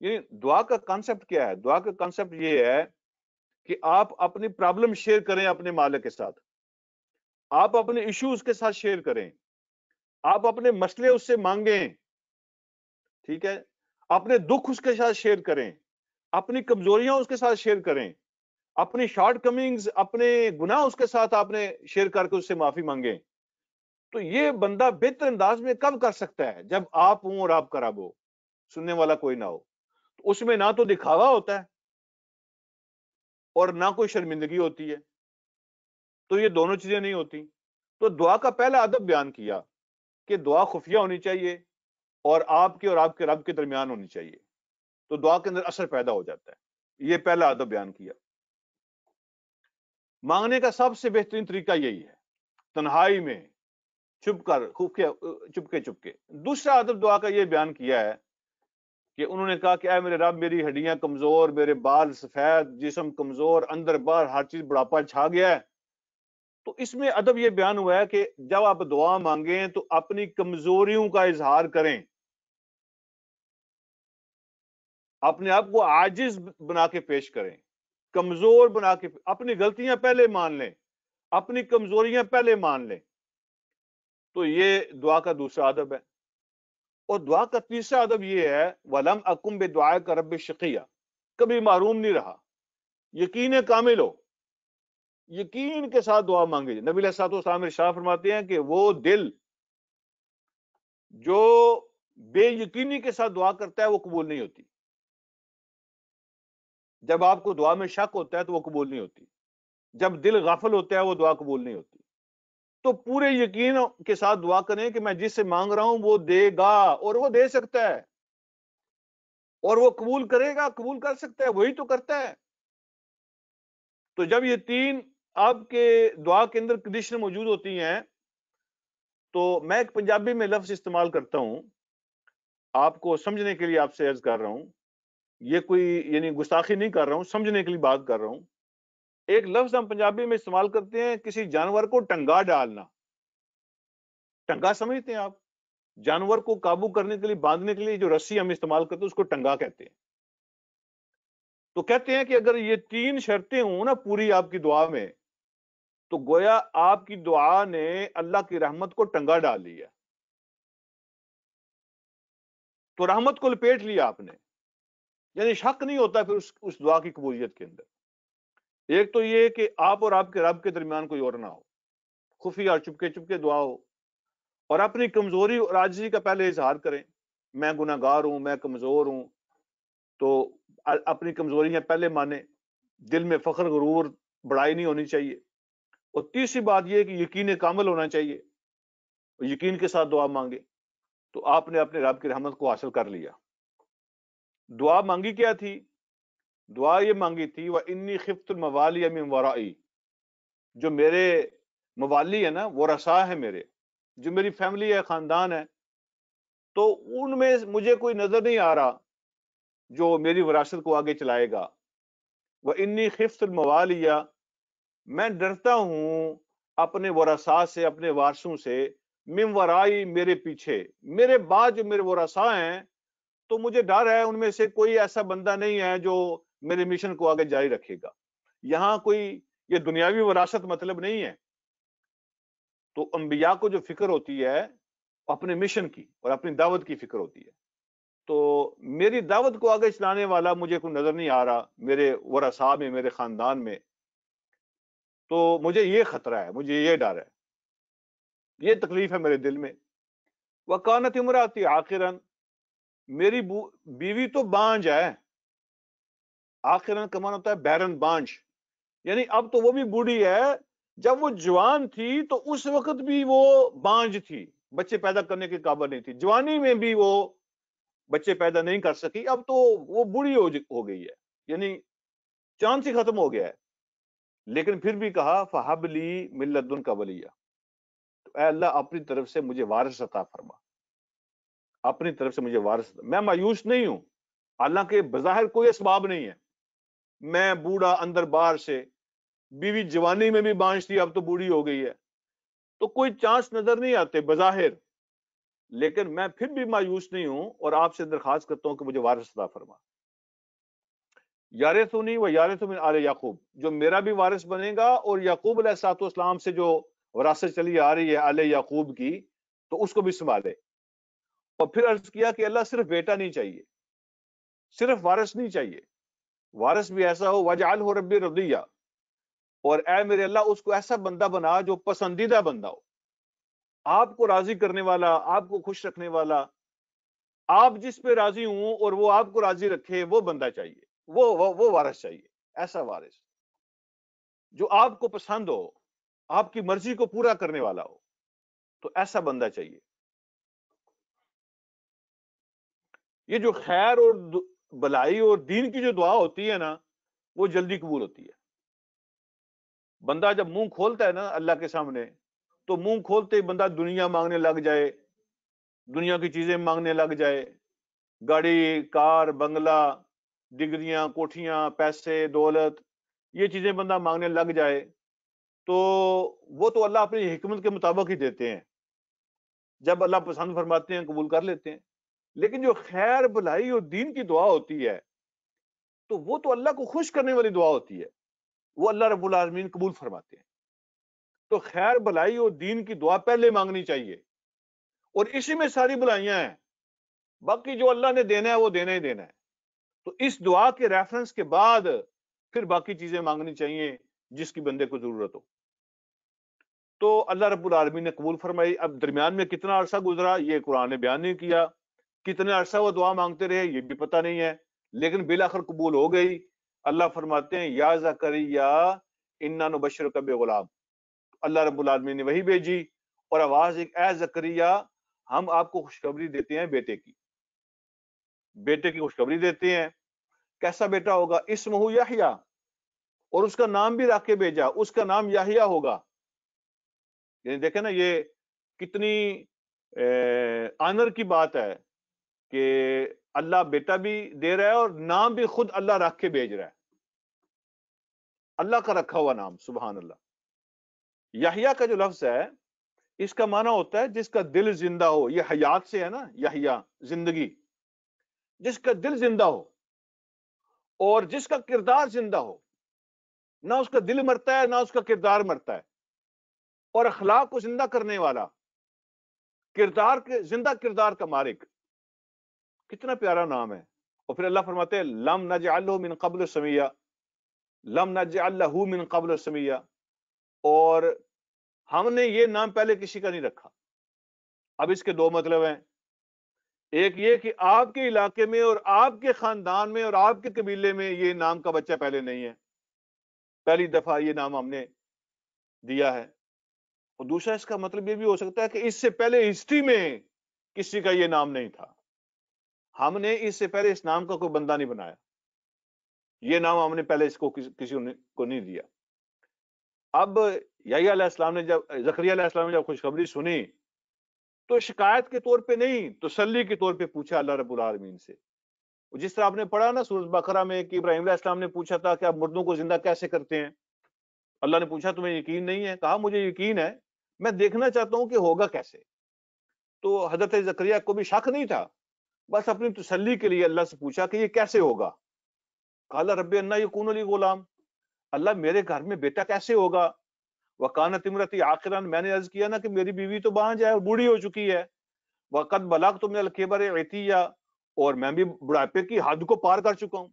یعنی دعا کا کانسیپٹ کیا ہے؟ دعا کا کانسیپٹ یہ ہے کہ آپ اپنی پرابلم شیئر کریں اپنے مالک کے ساتھ، آپ اپنے ایشوز کے ساتھ شیئر کریں، آپ اپنے مسئلے اس سے مانگیں، ٹھیک ہے، اپنے دکھ اس کے ساتھ شیئر کریں، اپنی کمزوریاں اس کے ساتھ شیئر کریں، اپنی شارٹ کمنگز، اپنے گناہ اس کے ساتھ آپ نے شیئر کر کے اس سے معافی مانگیں۔ تو یہ بندہ بہتر انداز میں کب کر سکتا ہے؟ جب آپ ہوں اور آپ کا رب ہو، سننے والا کوئی نہ ہو۔ تو اس میں نہ تو دکھاوا ہوتا ہے اور نہ کوئی شرمندگی ہوتی ہے، تو یہ دونوں چیزیں نہیں ہوتی۔ تو دعا کا پہلا ادب بیان کیا کہ دعا خفیہ ہونی چاہیے اور آپ کے رب کے درمیان ہونی چاہیے، تو دعا کے اندر اثر پیدا ہو جاتا ہے۔ یہ پہلا ادب بیان کیا۔ مانگنے کا سب سے بہترین طریقہ یہی ہے، تنہائی میں چھپ کے۔ دوسرا ادب دعا کا یہ بیان کیا ہے کہ انہوں نے کہا کہ اے میرے رب میری ہڈیاں کمزور، میرے بال سفید، جسم کمزور، اندر باہر ہر چیز بڑھاپا چھا گیا ہے۔ تو اس میں ادب یہ بیان ہوا ہے کہ جب آپ دعا مانگیں تو اپنی کمزوریوں کا اظہار کریں، اپنے آپ کو عاجز بنا کے پیش کریں، کمزور بنا کے، اپنی غلطیاں پہلے مان لیں، اپنی کمزوریاں پہلے مان لیں۔ تو یہ دعا کا دوسرا ادب ہے. اور دعا کا تیسرا ادب یہ ہے وَلَمْ أَكُمْ بِدُعَائِكَ رَبِّ شَقِيًّا، کبھی محروم نہیں رہا. یقین کامل ہو، یقین کے ساتھ دعا مانگے. نبی علیہ الصلوۃ والسلام ارشاد فرماتے ہیں کہ وہ دل جو بے یقینی کے ساتھ دعا کرتا ہے وہ قبول نہیں ہوتی. جب آپ کو دعا میں شک ہوتا ہے تو وہ قبول نہیں ہوتی. جب دل غافل ہوتا ہے وہ دعا قبول نہیں ہوتی. تو پورے یقین کے ساتھ دعا کریں کہ میں جس سے مانگ رہا ہوں وہ دے گا، اور وہ دے سکتا ہے، اور وہ قبول کرے گا، قبول کر سکتا ہے، وہی تو کرتا ہے. تو جب یہ تین آپ کے دعا کے اندر کنڈیشن موجود ہوتی ہیں تو میں ایک پنجابی میں لفظ استعمال کرتا ہوں آپ کو سمجھنے کے لیے، آپ سے عرض کر رہا ہوں. یہ کوئی یعنی گستاخی نہیں کر رہا ہوں، سمجھنے کے لیے بات کر رہا ہوں. ایک لفظ ہم پنجابی میں استعمال کرتے ہیں کسی جانور کو ٹنگا ڈالنا. ٹنگا سمجھتے ہیں آپ؟ جانور کو قابو کرنے کے لیے، باندھنے کے لیے جو رسی ہم استعمال کرتے ہیں اس کو ٹنگا کہتے ہیں. تو کہتے ہیں کہ اگر یہ تین شرطیں ہوں نا پوری آپ کی دعا میں، تو گویا آپ کی دعا نے اللہ کی رحمت کو ٹنگا ڈال لیا، تو رحمت کو لپیٹ لیا آپ نے. یعنی شک نہیں ہوتا پھر اس دعا کی قبولیت کے اندر. ایک تو یہ کہ آپ اور آپ کے رب کے درمیان کوئی اور نہ ہو، خفیہ اور چپکے چپکے دعا ہو، اور اپنی کمزوری اور عاجزی کا پہلے اظہار کریں. میں گناہ گار ہوں، میں کمزور ہوں، تو اپنی کمزوریاں پہلے مانیں. دل میں فخر غرور بڑائی نہیں ہونی چاہیے. اور تیسری بات یہ کہ یقین کامل ہونا چاہیے، یقین کے ساتھ دعا مانگے تو آپ نے اپنے رب کی رحمت کو حاصل کر لیا. دعا مانگی کیا تھی؟ دعا یہ مانگی تھی وَإِنِّي خِفْتُ الْمَوَالِيَ مِنْ وَرَائِي، جو میرے موالی ہے نا، وہ رسا ہے میرے، جو میری فیملی ہے، خاندان ہے، تو ان میں مجھے کوئی نظر نہیں آ رہا جو میری وراثت کو آگے چلائے گا. وَإِنِّي خِفْتُ الْمَوَالِيَ، میں ڈرتا ہوں اپنے ورثاء سے، اپنے وارثوں سے، من ورائی، میرے پیچھے، میرے بعد جو میرے ورثاء ہیں تو مجھے ڈر ہے ان میں سے کوئی ایسا بندہ نہیں ہے جو میرے مشن کو آگے جاری رکھے گا. یہاں کوئی یہ دنیاوی وراثت مطلب نہیں ہے. تو انبیاء کو جو فکر ہوتی ہے اپنے مشن کی اور اپنی دعوت کی فکر ہوتی ہے. تو میری دعوت کو آگے چلانے والا مجھے کوئی نظر نہیں آ رہا میرے ورثاء میں، میرے خاندان میں، تو مجھے یہ خطرہ ہے، مجھے یہ ڈر ہے، یہ تکلیف ہے میرے دل میں. وَكَانَتِ امْرَأَتِي عَاقِرًا، میری بیوی تو بانج ہے. آخرن کا معنی ہوتا ہے بیرن، بانج، یعنی اب تو وہ بھی بوڑھی ہے. جب وہ جوان تھی تو اس وقت بھی وہ بانج تھی، بچے پیدا کرنے کے قابل نہیں تھی. جوانی میں بھی وہ بچے پیدا نہیں کر سکی. اب تو وہ بوڑھی ہو گئی ہے، یعنی چانس ہی ختم ہو گیا ہے. لیکن پھر بھی کہا فَحَبْ لِي مِن لَدُنْكَ وَلِيًّا، تو اے اللہ اپنی طرف سے مجھے وارث عطا فرما، اپنی طرف سے مجھے وارث. میں مایوس نہیں ہوں، حالانکہ بظاہر کوئی اسباب نہیں ہے. میں بوڑھا اندر باہر سے، بیوی جوانی میں بھی بانج تھی، اب تو بوڑھی ہو گئی ہے، تو کوئی چانس نظر نہیں آتے بظاہر. لیکن میں پھر بھی مایوس نہیں ہوں اور آپ سے درخواست کرتا ہوں کہ مجھے وارث عطا فرما. یارثنی و یارث من آل یعقوب، جو میرا بھی وارث بنے گا اور یعقوب علیہ الصلوۃ والسلام سے جو وراثت چلی آ رہی ہے آل یعقوب کی، تو اس کو بھی سنبھالے. اور پھر عرض کیا کہ اللہ صرف بیٹا نہیں چاہیے، صرف وارث نہیں چاہیے، وارث بھی ایسا ہو وَاجْعَلْهُ رَبِّي رَضِيًّا، اور اے میرے اللہ اس کو ایسا بندہ بنا جو پسندیدہ بندہ ہو، آپ کو راضی کرنے والا، آپ کو خوش رکھنے والا، آپ جس پہ راضی ہوں اور وہ آپ کو راضی رکھے، وہ بندہ چاہیے، وہ وارث چاہیے. ایسا وارث جو آپ کو پسند ہو، آپ کی مرضی کو پورا کرنے والا ہو، تو ایسا بندہ چاہیے. یہ جو خیر اور بلائی اور دین کی جو دعا ہوتی ہے نا، وہ جلدی قبول ہوتی ہے. بندہ جب منہ کھولتا ہے نا اللہ کے سامنے، تو منہ کھولتے ہی بندہ دنیا مانگنے لگ جائے، دنیا کی چیزیں مانگنے لگ جائے، گاڑی، کار، بنگلہ، ڈگریاں، کوٹھیاں، پیسے، دولت، یہ چیزیں بندہ مانگنے لگ جائے، تو وہ تو اللہ اپنی حکمت کے مطابق ہی دیتے ہیں. جب اللہ پسند فرماتے ہیں قبول کر لیتے ہیں. لیکن جو خیر بھلائی اور دین کی دعا ہوتی ہے تو وہ تو اللہ کو خوش کرنے والی دعا ہوتی ہے، وہ اللہ رب العالمین قبول فرماتے ہیں. تو خیر بھلائی اور دین کی دعا پہلے مانگنی چاہیے، اور اسی میں ساری بھلائیاں ہیں، باقی جو اللہ نے دینا ہے وہ دینا ہی دینا ہے. تو اس دعا کے ریفرنس کے بعد پھر باقی چیزیں مانگنی چاہیے جس کی بندے کو ضرورت ہو. تو اللہ رب العالمین نے قبول فرمائی. اب درمیان میں کتنا عرصہ گزرا یہ قرآن نے بیان نہیں کیا، کتنے عرصہ وہ دعا مانگتے رہے یہ بھی پتہ نہیں ہے، لیکن بالآخر قبول ہو گئی. اللہ فرماتے ہیں یا زکریا انا نبشرک بغلام، اللہ رب العالمین نے وہی بھیجی اور آواز ایک، اے زکریا ہم آپ کو خوشخبری دیتے ہیں بیٹے کی خوشخبری دیتے ہیں. کیسا بیٹا ہوگا؟ اسمہ یحییٰ، اور اس کا نام بھی رکھ کے بھیجا، اس کا نام یحییٰ ہوگا. یعنی دیکھیں نا یہ کتنی آنر کی بات ہے کہ اللہ بیٹا بھی دے رہا ہے اور نام بھی خود اللہ رکھ کے بھیج رہا ہے، اللہ کا رکھا ہوا نام. سبحان اللہ. یحییٰ کا جو لفظ ہے اس کا معنی ہوتا ہے جس کا دل زندہ ہو. یہ حیات سے ہے نا، یحییٰ زندگی، جس کا دل زندہ ہو اور جس کا کردار زندہ ہو. نہ اس کا دل مرتا ہے نہ اس کا کردار مرتا ہے، اور اخلاق کو زندہ کرنے والا، کردار کے زندہ کردار کا مالک. کتنا پیارا نام ہے. اور پھر اللہ فرماتے ہیں لم نجعل له من قبل سمیہ، لم نجعل له من قبل سمیہ، اور ہم نے یہ نام پہلے کسی کا نہیں رکھا. اب اس کے دو مطلب ہیں. ایک یہ کہ آپ کے علاقے میں اور آپ کے خاندان میں اور آپ کے قبیلے میں یہ نام کا بچہ پہلے نہیں ہے، پہلی دفعہ یہ نام ہم نے دیا ہے. اور دوسرا اس کا مطلب یہ بھی ہو سکتا ہے کہ اس سے پہلے ہسٹری میں کسی کا یہ نام نہیں تھا، ہم نے اس سے پہلے اس نام کا کوئی بندہ نہیں بنایا، یہ نام ہم نے پہلے اس کو کسی کو نہیں دیا. اب یحییٰ علیہ السلام نے زکریا علیہ السلام نے جب خوشخبری سنی تو شکایت کے طور پہ نہیں، تسلی کے طور پہ پوچھا اللہ رب العالمین سے. جس طرح آپ نے پڑھا نا سورۃ بقرہ میں کہ ابراہیم علیہ السلام نے پوچھا تھا کہ آپ مردوں کو زندہ کیسے کرتے ہیں، اللہ نے پوچھا تمہیں یقین نہیں ہے؟ کہا مجھے یقین ہے، میں دیکھنا چاہتا ہوں کہ ہوگا کیسے. تو حضرت زکریا کو بھی شک نہیں تھا، بس اپنی تسلی کے لیے اللہ سے پوچھا کہ یہ کیسے ہوگا. قال رب انا یکون لی غلام، اللہ میرے گھر میں بیٹا کیسے ہوگا. وکانت امرتی عاقرا، میں نے عرض کیا نا کہ میری بیوی تو بانجھ ہے اور بوڑھی ہو چکی ہے. وقد بلغت من الکبر عتیہ، اور میں بھی بڑھاپے کی حد کو پار کر چکا ہوں.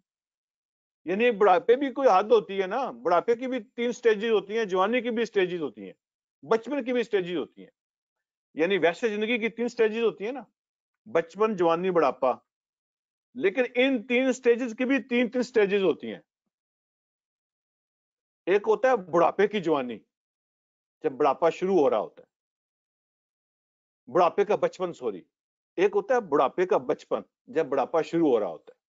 یعنی بڑھاپے بھی کوئی حد ہوتی ہے نا، بڑھاپے کی بھی 3 سٹیجز ہوتی ہیں، جوانی کی بھی سٹیجز ہوتی ہیں، بچپن کی بھی سٹیجز ہوتی ہیں. یعنی ویسے زندگی کی 3 سٹیجز ہوتی ہیں نا، بچپن، جوانی، بڑھاپا، لیکن ان 3 سٹیجز کی بھی 3 سٹیجز ہوتی ہیں. ایک ہوتا ہے بڑھاپے کی جوانی، جب بڑھاپا شروع ہو رہا ہوتا ہے، بڑھاپے کا بچپن، سوری. ایک ہوتا ہے بڑھاپے کا بچپن جب بڑھاپا شروع ہو رہا ہوتا ہے.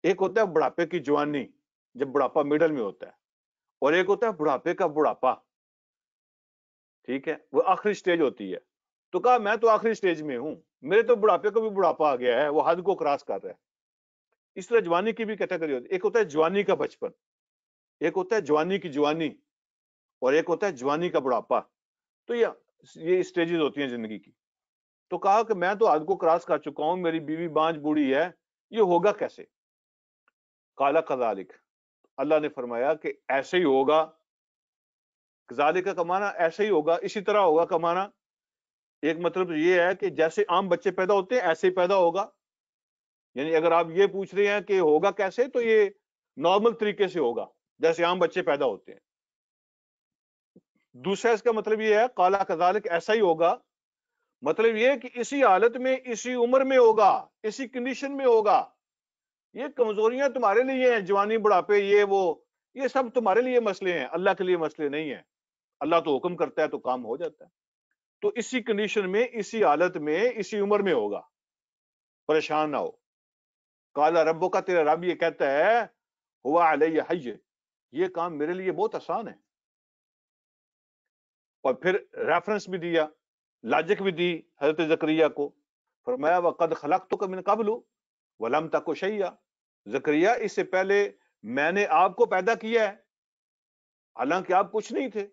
ایک ہوتا ہے بڑھاپے کی جوانی جب بڑھاپا میڈل میں ہوتا ہے، اور ایک ہوتا ہے بڑھاپے کا بڑھاپا. ٹھیک ہے، وہ آخری سٹیج ہوتی ہے. تو کہا میں تو آخری سٹیج میں ہوں، میرے تو بڑھاپے کو بھی بڑھاپا آ گیا ہے، وہ حد کو کراس کر رہا ہے. اس طرح جوانی کی بھی کیٹیگری ہوتی ہے. ایک ہوتا ہے جوانی کا بچپن، ایک ہوتا ہے جوانی کی جوانی، اور ایک ہوتا ہے جوانی کا بڑھاپا. تو یہ سٹیجز ہوتی ہیں زندگی کی. تو کہا کہ میں تو حد کو کراس کر چکا ہوں، میری بیوی بانجھ بوڑھی ہے، یہ ہوگا کیسے. قال کذالک، اللہ نے فرمایا کہ ایسے ہی ہوگا. کذالک کا معنی ایسے ہی ہوگا، اسی طرح ہوگا کا معنی ایک مطلب یہ ہے کہ جیسے عام بچے پیدا ہوتے ہیں ایسے ہی پیدا ہوگا. یعنی اگر آپ یہ پوچھ رہے ہیں کہ ہوگا کیسے، تو یہ نارمل طریقے سے ہوگا جیسے عام بچے پیدا ہوتے ہیں. دوسرا اس کا مطلب یہ ہے قال کذالک، ایسا ہی ہوگا، مطلب یہ کہ اسی حالت میں، اسی عمر میں ہوگا، اسی کنڈیشن میں ہوگا. یہ کمزوریاں تمہارے لیے ہیں، جوانی، بڑھاپے، یہ سب تمہارے لیے مسئلے ہیں، اللہ کے لیے مسئلے نہیں ہیں. اللہ تو حکم کرتا ہے تو کام ہو جاتا ہے. تو اسی کنڈیشن میں، اسی حالت میں، اسی عمر میں ہوگا، پریشان نہ ہو. قال ربک، تیرا رب یہ کہتا ہے ہوا علی حی، یہ کام میرے لیے بہت آسان ہے. اور پھر ریفرنس بھی دیا، لاجک بھی دی حضرت زکریا کو. فرمایا وقد خلقتک من قبل ولم تک شیئا، زکریا اس سے پہلے میں نے آپ کو پیدا کیا ہے، حالانکہ آپ کچھ نہیں تھے،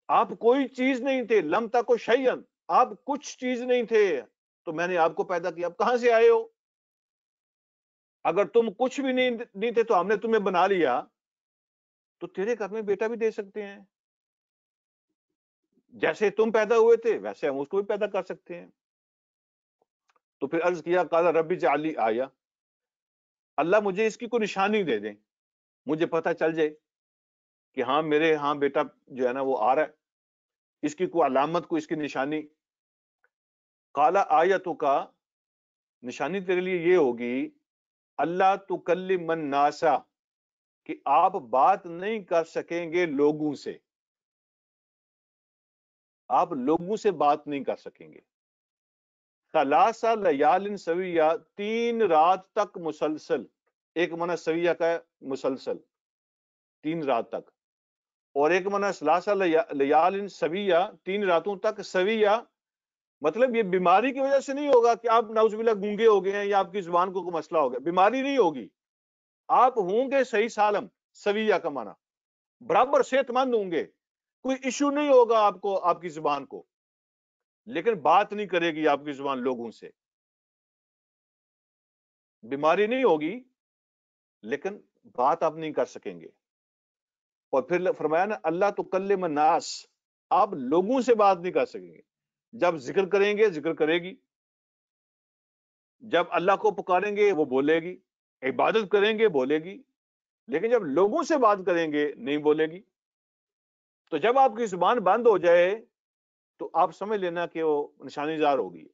آپ کوئی چیز نہیں تھے. لم تک شیئا، آپ کچھ چیز نہیں تھے تو میں نے آپ کو پیدا کیا. آپ کہاں سے آئے ہو؟ اگر تم کچھ بھی نہیں تھے تو ہم نے تمہیں بنا لیا، تو تیرے گھر میں بیٹا بھی دے سکتے ہیں. جیسے تم پیدا ہوئے تھے ویسے ہم اس کو بھی پیدا کر سکتے ہیں. تو پھر عرض کیا قال رب اجعل لی آیہ، اللہ مجھے اس کی کوئی نشانی دے دیں، مجھے پتہ چل جائے کہ ہاں میرے ہاں بیٹا جو ہے نا وہ آ رہا ہے، اس کی کوئی علامت، کوئی اس کی نشانی. قال آیتک، نشانی تیرے لیے یہ ہوگی اللہ تکلم الناس، کہ آپ بات نہیں کر سکیں گے لوگوں سے، آپ لوگوں سے بات نہیں کر سکیں گے. ثلاث لیال سویہ، 3 رات تک مسلسل، ایک معنی سویہ کا ہے مسلسل 3 رات تک، اور ایک معنی ثلاث لیال سویہ 3 راتوں تک. سویہ مطلب یہ بیماری کی وجہ سے نہیں ہوگا کہ آپ نعوذ باللہ گونگے ہو گئے ہیں یا آپ کی زبان کو کوئی مسئلہ ہو گیا، بیماری نہیں ہوگی، آپ ہوں گے صحیح سالم. سویہ کا معنی برابر صحت مند ہوں گے، کوئی ایشو نہیں ہوگا آپ کو، آپ کی زبان کو، لیکن بات نہیں کرے گی آپ کی زبان لوگوں سے. بیماری نہیں ہوگی لیکن بات آپ نہیں کر سکیں گے. اور پھر فرمایا نا اللہ تکلم الناس، آپ لوگوں سے بات نہیں کر سکیں گے. جب ذکر کریں گے ذکر کرے گی، جب اللہ کو پکاریں گے وہ بولے گی، عبادت کریں گے بولے گی، لیکن جب لوگوں سے بات کریں گے نہیں بولے گی. تو جب آپ کی زبان بند ہو جائے تو آپ سمجھ لینا کہ وہ نشانی زار ہوگی.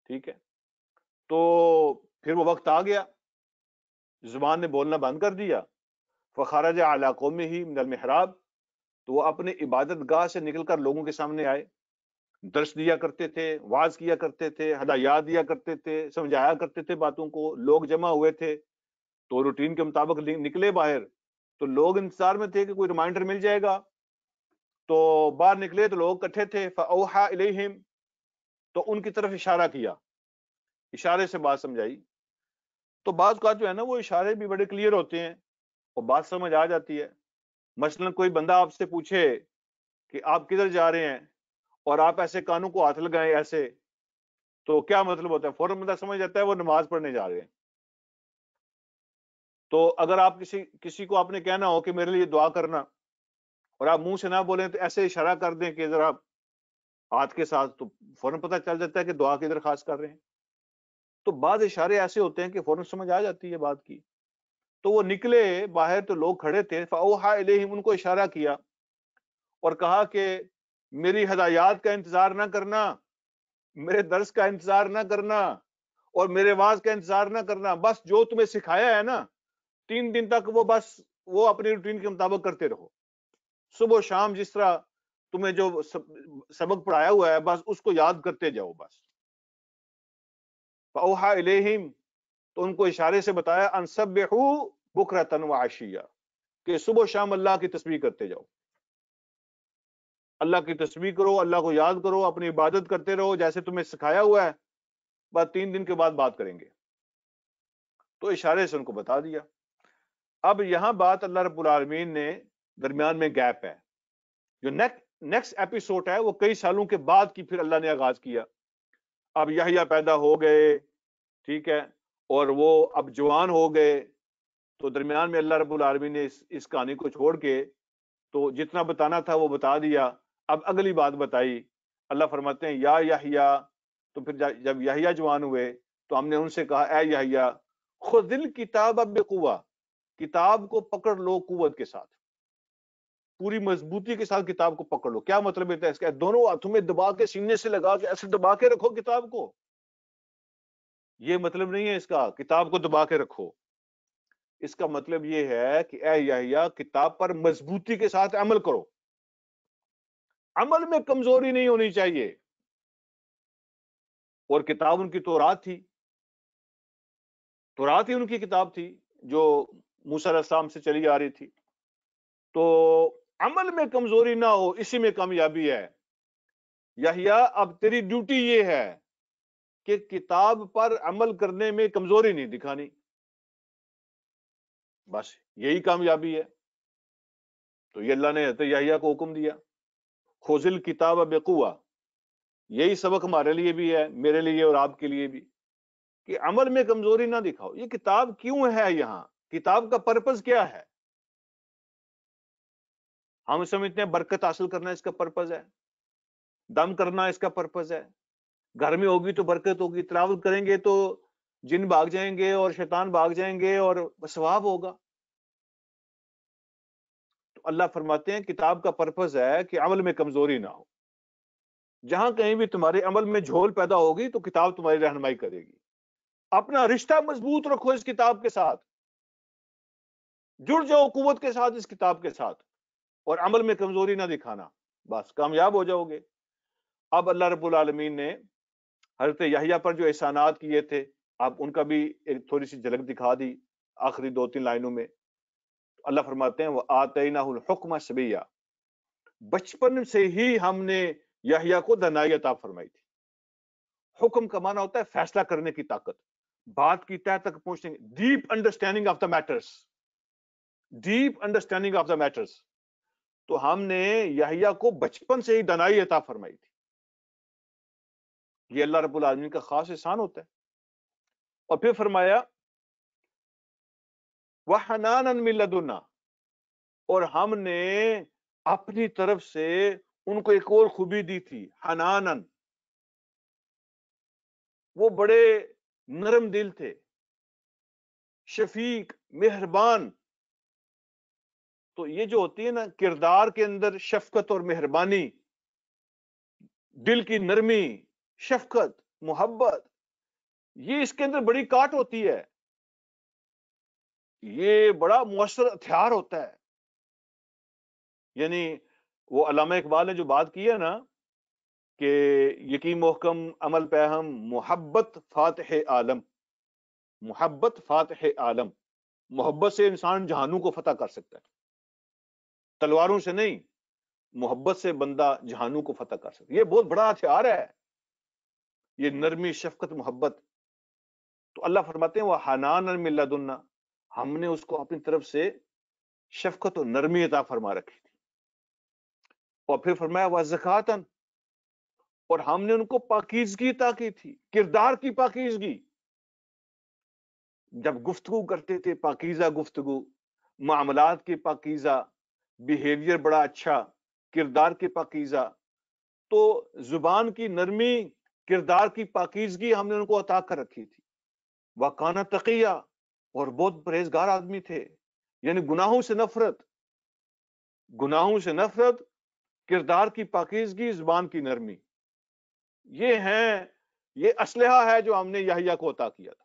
ٹھیک ہے، تو پھر وہ وقت آ گیا، زبان نے بولنا بند کر دیا. فخرج علی قومہ من المحراب، تو وہ اپنے عبادت گاہ سے نکل کر لوگوں کے سامنے آئے. درس دیا کرتے تھے، واز کیا کرتے تھے، ہدایات دیا کرتے تھے، سمجھایا کرتے تھے باتوں کو. لوگ جمع ہوئے تھے تو روٹین کے مطابق نکلے باہر، تو لوگ انتظار میں تھے کہ کوئی ریمائنڈر مل جائے گا. تو باہر نکلے تو لوگ اکٹھے تھے. فاوحى الیہم، تو ان کی طرف اشارہ کیا، اشارے سے بات سمجھائی. تو بعض کا جو ہے نا وہ اشارے بھی بڑے کلیئر ہوتے ہیں اور بات سمجھ آ جاتی ہے. مثلا کوئی بندہ آپ سے پوچھے کہ آپ کدھر جا رہے ہیں اور آپ ایسے کانوں کو ہاتھ لگائیں ایسے، تو کیا مطلب ہوتا ہے؟ فوراً بندہ سمجھ جاتا ہے وہ نماز پڑھنے جا رہے ہیں. تو اگر آپ کسی کو آپ نے کہنا ہو کہ میرے لیے دعا کرنا، اور آپ منہ سے نہ بولیں تو ایسے اشارہ کر دیں کہ ذرا ہاتھ کے ساتھ، تو فوراً پتہ چل جاتا ہے کہ دعا کی درخواست کر رہے ہیں. تو بعض اشارے ایسے ہوتے ہیں کہ فوراً سمجھ آ جاتی ہے بات کی. تو وہ نکلے باہر تو لوگ کھڑے تھے. فاوحى الیہم، ان کو اشارہ کیا اور کہا کہ میری ہدایات کا انتظار نہ کرنا، میرے درس کا انتظار نہ کرنا اور میرے واز کا انتظار نہ کرنا. بس جو تمہیں سکھایا ہے نا 3 دن تک، وہ بس وہ اپنی روٹین کے مطابق کرتے رہو. صبح و شام جس طرح تمہیں جو سبق پڑھایا ہوا ہے بس اس کو یاد کرتے جاؤ بس. فاوحى الیہم، تو ان کو اشارے سے بتایا ان سبحوا بکرۃ وعشیہ، کہ صبح و شام اللہ کی تسبیح کرتے جاؤ، اللہ کی تسبیح کرو، اللہ کو یاد کرو، اپنی عبادت کرتے رہو جیسے تمہیں سکھایا ہوا ہے. بس 3 دن کے بعد بات کریں گے. تو اشارے سے ان کو بتا دیا. اب یہاں بات اللہ رب العالمین نے درمیان میں گیپ ہے، جو نیکسٹ ایپیسوڈ ہے وہ کئی سالوں کے بعد کی پھر اللہ نے آغاز کیا. اب یحییٰ پیدا ہو گئے، ٹھیک ہے، اور وہ اب جوان ہو گئے. تو درمیان میں اللہ رب العالمین نے اس کہانی کو چھوڑ کے تو جتنا بتانا تھا وہ بتا دیا. اب اگلی بات بتائی. اللہ فرماتے ہیں یا یحییٰ، تو پھر جب یحییٰ جوان ہوئے تو ہم نے ان سے کہا اے یحییٰ خذ الکتاب بقوہ، کتاب کو پکڑ لو قوت کے ساتھ، پوری مضبوطی کے ساتھ کتاب کو پکڑ لو. کیا مطلب ہے اس کا؟ دونوں ہاتھوں میں دبا کے سینے سے لگا کے ایسے دبا کے رکھو کتاب کو. یہ مطلب نہیں ہے اس کا کتاب کو دبا کے رکھو. اس کا مطلب یہ ہے کہ اے یحییٰ کتاب پر مضبوطی کے ساتھ عمل کرو، عمل میں کمزوری نہیں ہونی چاہیے. اور کتاب ان کی تورات تھی، تورات ہی ان کی کتاب تھی جو موسیٰ علیہ السلام سے چلی آ رہی تھی. تو عمل میں کمزوری نہ ہو، اسی میں کامیابی ہے. یحییٰ اب تیری ڈیوٹی یہ ہے کہ کتاب پر عمل کرنے میں کمزوری نہیں دکھانی، بس یہی کامیابی ہے. تو یہ اللہ نے حضرت یحییٰ کو حکم دیا خذ الکتاب بقوہ. یہی سبق ہمارے لیے بھی ہے، میرے لیے اور آپ کے لیے بھی، کہ عمل میں کمزوری نہ دکھاؤ. یہ کتاب کیوں ہے یہاں؟ کتاب کا پرپز کیا ہے؟ ہم سمجھتے ہیں برکت حاصل کرنا اس کا پرپز ہے، دم کرنا اس کا پرپز ہے، گھر میں ہوگی تو برکت ہوگی، تلاوت کریں گے تو جن بھاگ جائیں گے اور شیطان بھاگ جائیں گے اور ثواب ہوگا۔ تو اللہ فرماتے ہیں کتاب کا پرپز ہے کہ عمل میں کمزوری نہ ہو، جہاں کہیں بھی تمہارے عمل میں جھول پیدا ہوگی تو کتاب تمہاری رہنمائی کرے گی۔ اپنا رشتہ مضبوط رکھو اس کتاب کے ساتھ، جڑ جاؤ قوت کے ساتھ اس کتاب کے ساتھ، اور عمل میں کمزوری نہ دکھانا، بس کامیاب ہو جاؤ گے۔ اب اللہ رب العالمین نے حضرت یحییٰ پر جو احسانات کیے تھے، آپ ان کا بھی ایک تھوڑی سی جھلک دکھا دی آخری 2-3 لائنوں میں۔ اللہ فرماتے ہیں وَآتَيْنَاهُ الْحُكْمَ صَبِيًّا، بچپن سے ہی ہم نے یحییٰ کو دانائی عطا فرمائی تھی۔ حکم کا معنی ہوتا ہے فیصلہ کرنے کی طاقت، بات کی تہ تک پہنچنے کی، deep understanding of the matters, deep understanding of the matters. تو ہم نے یحییٰ کو بچپن سے ہی دانائی عطا فرمائی تھی۔ یہ اللہ رب العالمین کا خاص احسان ہوتا ہے۔ اور پھر فرمایا وَحَنَانًا مِن لَدُنَّا، اور ہم نے اپنی طرف سے ان کو ایک اور خوبی دی تھی، حنانن، وہ بڑے نرم دل تھے، شفیق، مہربان۔ تو یہ جو ہوتی ہے نا کردار کے اندر شفقت اور مہربانی، دل کی نرمی، شفقت، محبت، یہ اس کے اندر بڑی کاٹ ہوتی ہے، یہ بڑا مؤثر ہتھیار ہوتا ہے۔ یعنی وہ علامہ اقبال نے جو بات کی ہے نا کہ یقین محکم عمل پہ ہم، محبت فاتح عالم، محبت فاتح عالم، محبت سے انسان جہانوں کو فتح کر سکتا ہے، تلواروں سے نہیں، محبت سے بندہ جہانوں کو فتح کر سکتا ہے۔ یہ بہت بڑا ہتھیار ہے، یہ نرمی، شفقت، محبت۔ تو اللہ فرماتے ہیں وہ حنان من لدنا، ہم نے اس کو اپنی طرف سے شفقت اور نرمی عطا فرما رکھی تھی۔ اور پھر فرمایا وزکاتن، اور ہم نے ان کو پاکیزگی عطا کی تھی، کردار کی پاکیزگی۔ جب گفتگو کرتے تھے پاکیزہ گفتگو، معاملات کی پاکیزہ، بیہیویئر بڑا اچھا، کردار کی پاکیزہ، تو زبان کی نرمی، کردار کی پاکیزگی ہم نے ان کو عطا کر رکھی تھی۔ وَكَانَ تَقِيًّا، اور بہت پرہیزگار آدمی تھے، یعنی گناہوں سے نفرت، گناہوں سے نفرت، کردار کی پاکیزگی، زبان کی نرمی، یہ اسلحہ ہے جو ہم نے یحییٰ کو عطا کیا تھا۔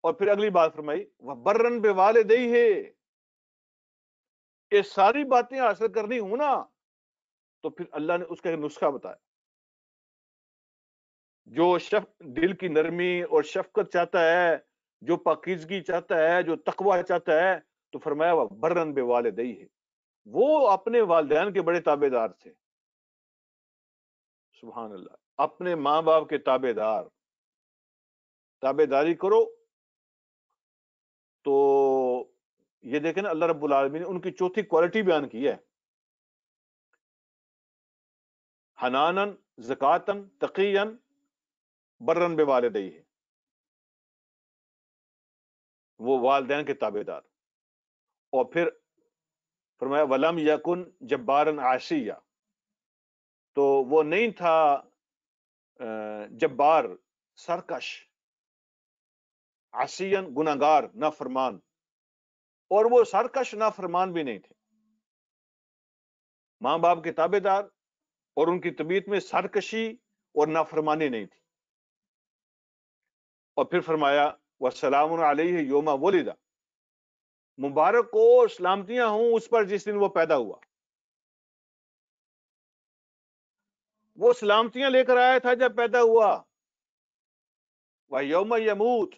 اور پھر اگلی بات فرمائی وَبَرًّا بِوَالِدَيْهِ، یہ ساری باتیں حاصل کرنی ہوں نا تو پھر اللہ نے اس کا ایک نسخہ بتایا، جو دل کی نرمی اور شفقت چاہتا ہے، جو پاکیزگی چاہتا ہے، جو تقوی چاہتا ہے، تو فرمایا وَبَرًّا بِوَالِدَيْهِ، وہ اپنے والدین کے بڑے تابع دار تھے۔ سبحان اللہ، اپنے ماں باپ کے تابع دار، تابع داری کرو۔ تو یہ دیکھیں نا اللہ رب العالمین نے ان کی چوتھی کوالٹی بیان کی ہے، حنانن، زکاتن، تقین، برن بوالدیہ، وہ والدین کے تابع دار۔ اور پھر فرمایا ولم یکن جبارن عاشیا، تو وہ نہیں تھا جبار، سرکش، عاشین، گناہگار، نافرمان، اور وہ سرکش نافرمان بھی نہیں تھے، ماں باپ کے تابع دار، اور ان کی طبیعت میں سرکشی اور نافرمانی نہیں تھی۔ اور پھر فرمایا وَسَلَامٌ عَلَيْهِ يَوْمَ وُلِدَ، مبارک ہو، سلامتیاں ہوں اس پر جس دن وہ پیدا ہوا۔ وہ سلامتیاں لے کر آیا تھا جب پیدا ہوا، وَيَوْمَ يَمُوتُ،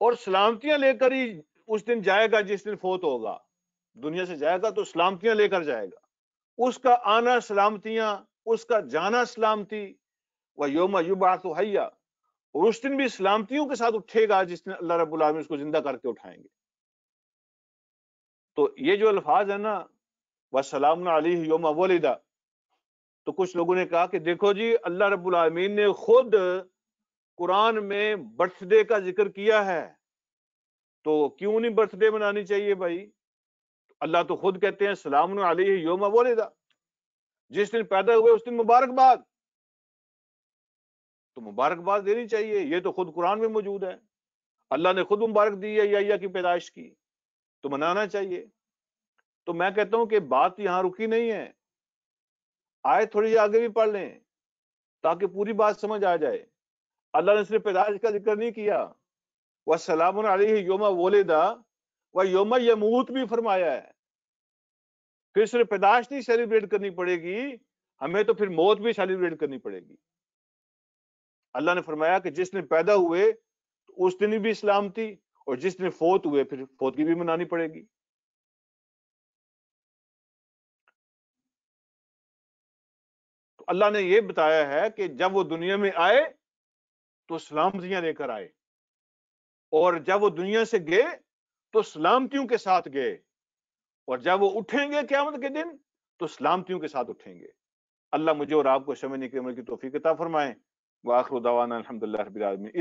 اور سلامتیاں لے کر ہی اس دن جائے گا جس دن فوت ہوگا، دنیا سے جائے گا تو سلامتیاں لے کر جائے گا، اس کا آنا سلامتیاں، اس کا جانا سلامتی، وَيَوْمَ يُبْعَثُ حَيًّا، اور اس دن بھی سلامتیوں کے ساتھ اٹھے گا جس دن اللہ رب العالمین اس کو زندہ کر کے اٹھائیں گے۔ تو یہ جو الفاظ ہے نا وَسَلَامٌ عَلَيْهِ يَوْمَ وُلِدَ، تو کچھ لوگوں نے کہا کہ دیکھو جی اللہ رب العالمین نے خود قرآن میں برتھ ڈے کا ذکر کیا ہے، تو کیوں نہیں برتھ ڈے منانی چاہیے بھائی؟ اللہ تو خود کہتے ہیں سلام علیہ یوم ولد، جس دن پیدا ہوئے اس دن مبارکباد، تو مبارکباد دینی چاہیے، یہ تو خود قرآن میں موجود ہے، اللہ نے خود مبارک دی ہے یا کی پیدائش کی، تو منانا چاہیے۔ تو میں کہتا ہوں کہ بات یہاں رکی نہیں ہے، آئے تھوڑی آگے بھی پڑھ لیں تاکہ پوری بات سمجھ آ جائے۔ اللہ نے صرف پیدائش کا ذکر نہیں کیا، وَسَلَامٌ عَلَيْهِ يَوْمَ وُلِدَ وَيَوْمَ يَمُوتُ بھی فرمایا ہے۔ پھر صرف پیدائش نہیں سیلیبریٹ کرنی پڑے گی، ہمیں تو پھر موت بھی سیلیبریٹ کرنی پڑے گی۔ اللہ نے فرمایا کہ جس دن پیدا ہوئے اس دن بھی اسلام تھی، اور جس دن فوت ہوئے پھر فوت کی بھی منانی پڑے گی۔ تو اللہ نے یہ بتایا ہے کہ جب وہ دنیا میں آئے تو سلامتیاں لے کر آئے، اور جب وہ دنیا سے گئے تو سلامتیوں کے ساتھ گئے، اور جب وہ اٹھیں گے قیامت کے دن تو سلامتیوں کے ساتھ اٹھیں گے۔ اللہ مجھے اور آپ کو سمجھنے کی عمل کی توفیق عطا فرمائے۔ وآخر دعوانا الحمدللہ رب العالمین۔